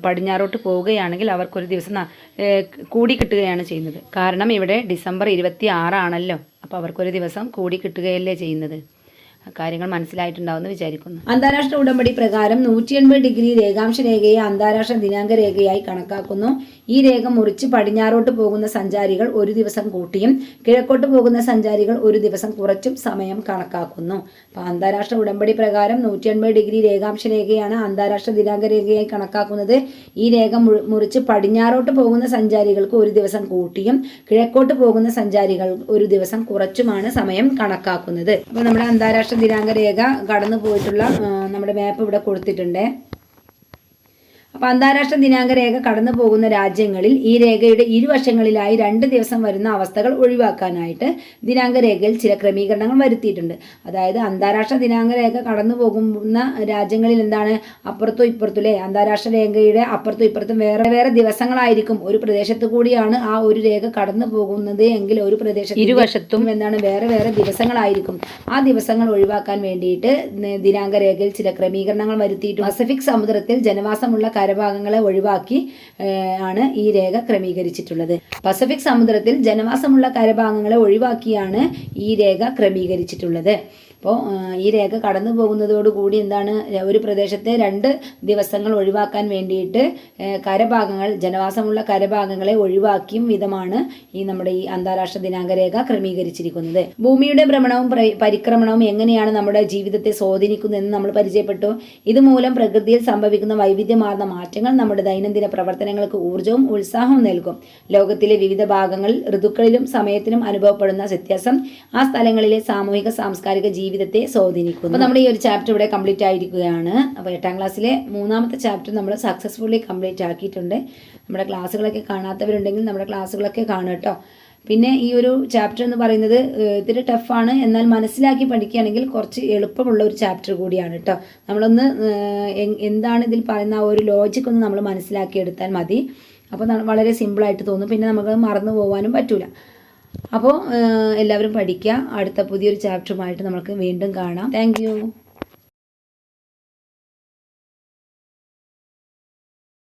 പടിഞ്ഞാറോട്ട് പോവുകയാണെങ്കിൽ അവർക്കൊരു ദിവസം കൂടി കിട്ടുകയാണ് ചെയ്യുന്നത്. കാരണം ഇവിടെ ഡിസംബർ 26 ആണല്ലോ. അപ്പോൾ അവർക്കൊരു ദിവസം കൂടി കിട്ടുകയല്ലേ ചെയ്യുന്നത്. കാര്യങ്ങൾ മനസ്സിലായിട്ടുണ്ടാവുമെന്ന് വിചാരിക്കുന്നു. അന്താരാഷ്ട്ര ഉടമ്പടി പ്രകാരം 180 ഡിഗ്രി രേഖാംശ രേഖയെ അന്താരാഷ്ട്ര ദിനാങ്ക രേഖയായി കണക്കാക്കുന്നു. ഈ രേഖ മുറിച്ച് പടിഞ്ഞാറോട്ട് പോകുന്ന സഞ്ചാരികൾ ഒരു ദിവസം കൂട്ടിയും കിഴക്കോട്ട് പോകുന്ന സഞ്ചാരികൾ ഒരു ദിവസം കുറച്ചും സമയം കണക്കാക്കുന്നു. അപ്പോൾ അന്താരാഷ്ട്ര ഉടമ്പടി പ്രകാരം 180 ഡിഗ്രി രേഖാംശ രേഖയാണ് അന്താരാഷ്ട്ര ദിനാങ്ക രേഖയായി കണക്കാക്കുന്നത്. ഈ രേഖ മുറിച്ച് പടിഞ്ഞാറോട്ട് പോകുന്ന സഞ്ചാരികൾക്ക് ഒരു ദിവസം കൂട്ടിയും കിഴക്കോട്ട് പോകുന്ന സഞ്ചാരികൾ ഒരു ദിവസം കുറച്ചുമാണ് സമയം കണക്കാക്കുന്നത്. അപ്പോൾ നമ്മുടെ അന്താരാഷ്ട്ര ദിനാങ്ക രേഖ കടന്നു പോയിട്ടുള്ള നമ്മുടെ മാപ്പ് ഇവിടെ കൊടുത്തിട്ടുണ്ട്. അപ്പോൾ അന്താരാഷ്ട്ര ദിനാങ്ക രേഖ കടന്നു പോകുന്ന രാജ്യങ്ങളിൽ ഈ രേഖയുടെ ഇരുവശങ്ങളിലായി 2 ദിവസം വരുന്ന അവസ്ഥകൾ ഒഴിവാക്കാനായിട്ട് ദിനാങ്ക രേഖയിൽ ചില ക്രമീകരണങ്ങൾ വരുത്തിയിട്ടുണ്ട്. അതായത് അന്താരാഷ്ട്ര ദിനാങ്ക രേഖ കടന്നു പോകുന്ന രാജ്യങ്ങളിൽ എന്താണ്, അപ്പുറത്തും ഇപ്പുറത്തും അല്ലേ, അന്താരാഷ്ട്ര രേഖയുടെ അപ്പുറത്തും ഇപ്പുറത്തും വേറെ ദിവസങ്ങളായിരിക്കും. ഒരു പ്രദേശത്ത് കൂടിയാണ് ആ ഒരു രേഖ കടന്നു പോകുന്നത് എങ്കിൽ ഒരു പ്രദേശത്ത് ഇരുവശത്തും എന്താണ് വേറെ ദിവസങ്ങളായിരിക്കും. ആ ദിവസങ്ങൾ ഒഴിവാക്കാൻ വേണ്ടിയിട്ട് ദിനാങ്ക രേഖയിൽ ചില ക്രമീകരണങ്ങൾ വരുത്തിയിട്ടുണ്ട്. പസഫിക് സമുദ്രത്തിൽ ജനവാസമുള്ള കരഭാഗങ്ങളെ ഒഴിവാക്കി ആണ് ഈ രേഖ ക്രമീകരിച്ചിട്ടുള്ളത്. പസഫിക് സമുദ്രത്തിൽ ജനവാസമുള്ള കരഭാഗങ്ങളെ ഒഴിവാക്കിയാണ് ഈ രേഖ ക്രമീകരിച്ചിട്ടുള്ളത്. അപ്പോൾ ഈ രേഖ കടന്നു പോകുന്നതോടുകൂടി എന്താണ്, ഒരു പ്രദേശത്തെ 2 ദിവസങ്ങൾ ഒഴിവാക്കാൻ വേണ്ടിയിട്ട് കരഭാഗങ്ങൾ, ജനവാസമുള്ള കരഭാഗങ്ങളെ ഒഴിവാക്കിയും വിധമാണ് നമ്മുടെ ഈ അന്താരാഷ്ട്ര ദിനാങ്ക രേഖ ക്രമീകരിച്ചിരിക്കുന്നത്. ഭൂമിയുടെ ഭ്രമണവും പരിക്രമണവും എങ്ങനെയാണ് നമ്മുടെ ജീവിതത്തെ സ്വാധീനിക്കുന്നതെന്ന് നമ്മൾ പരിചയപ്പെട്ടു. ഇതുമൂലം പ്രകൃതിയിൽ സംഭവിക്കുന്ന വൈവിധ്യമാർന്ന മാറ്റങ്ങൾ നമ്മുടെ ദൈനംദിന പ്രവർത്തനങ്ങൾക്ക് ഊർജ്ജവും ഉത്സാഹവും നൽകും. ലോകത്തിലെ വിവിധ ഭാഗങ്ങളിൽ ഋതുക്കളിലും സമയത്തിനും അനുഭവപ്പെടുന്ന വ്യത്യാസം ആ സ്ഥലങ്ങളിലെ സാമൂഹിക സാംസ്കാരിക ജീവിതത്തെ സ്വാധീനിക്കുന്നു. അപ്പോൾ നമ്മുടെ ഈ ഒരു ചാപ്റ്റർ ഇവിടെ കംപ്ലീറ്റ് ആയിരിക്കുകയാണ്. അപ്പോൾ 8ാം ക്ലാസ്സിലെ 3ാമത്തെ ചാപ്റ്റർ നമ്മൾ സക്സസ്ഫുള്ളി കംപ്ലീറ്റ് ആക്കിയിട്ടുണ്ട്. നമ്മുടെ ക്ലാസ്സുകളൊക്കെ കാണാത്തവരുണ്ടെങ്കിൽ നമ്മുടെ ക്ലാസ്സുകളൊക്കെ കാണുക കേട്ടോ. പിന്നെ ഈ ഒരു ചാപ്റ്റർ എന്ന് പറയുന്നത് ഇത്തിരി ടഫാണ്, എന്നാൽ മനസ്സിലാക്കി പഠിക്കുകയാണെങ്കിൽ കുറച്ച് എളുപ്പമുള്ള ഒരു ചാപ്റ്റർ കൂടിയാണ് കേട്ടോ. നമ്മളൊന്ന് എന്താണ് ഇതിൽ പറയുന്ന ആ ഒരു ലോജിക് ഒന്ന് നമ്മൾ മനസ്സിലാക്കിയെടുത്താൽ മതി. അപ്പോൾ വളരെ സിമ്പിളായിട്ട് തോന്നും, പിന്നെ നമുക്ക് മറന്നു പോകാനും പറ്റില്ല. അപ്പോൾ എല്ലാവരും പഠിക്കുക. അടുത്ത പുതിയൊരു ചാപ്റ്ററുമായിട്ട് നമുക്ക് വീണ്ടും കാണാം. താങ്ക്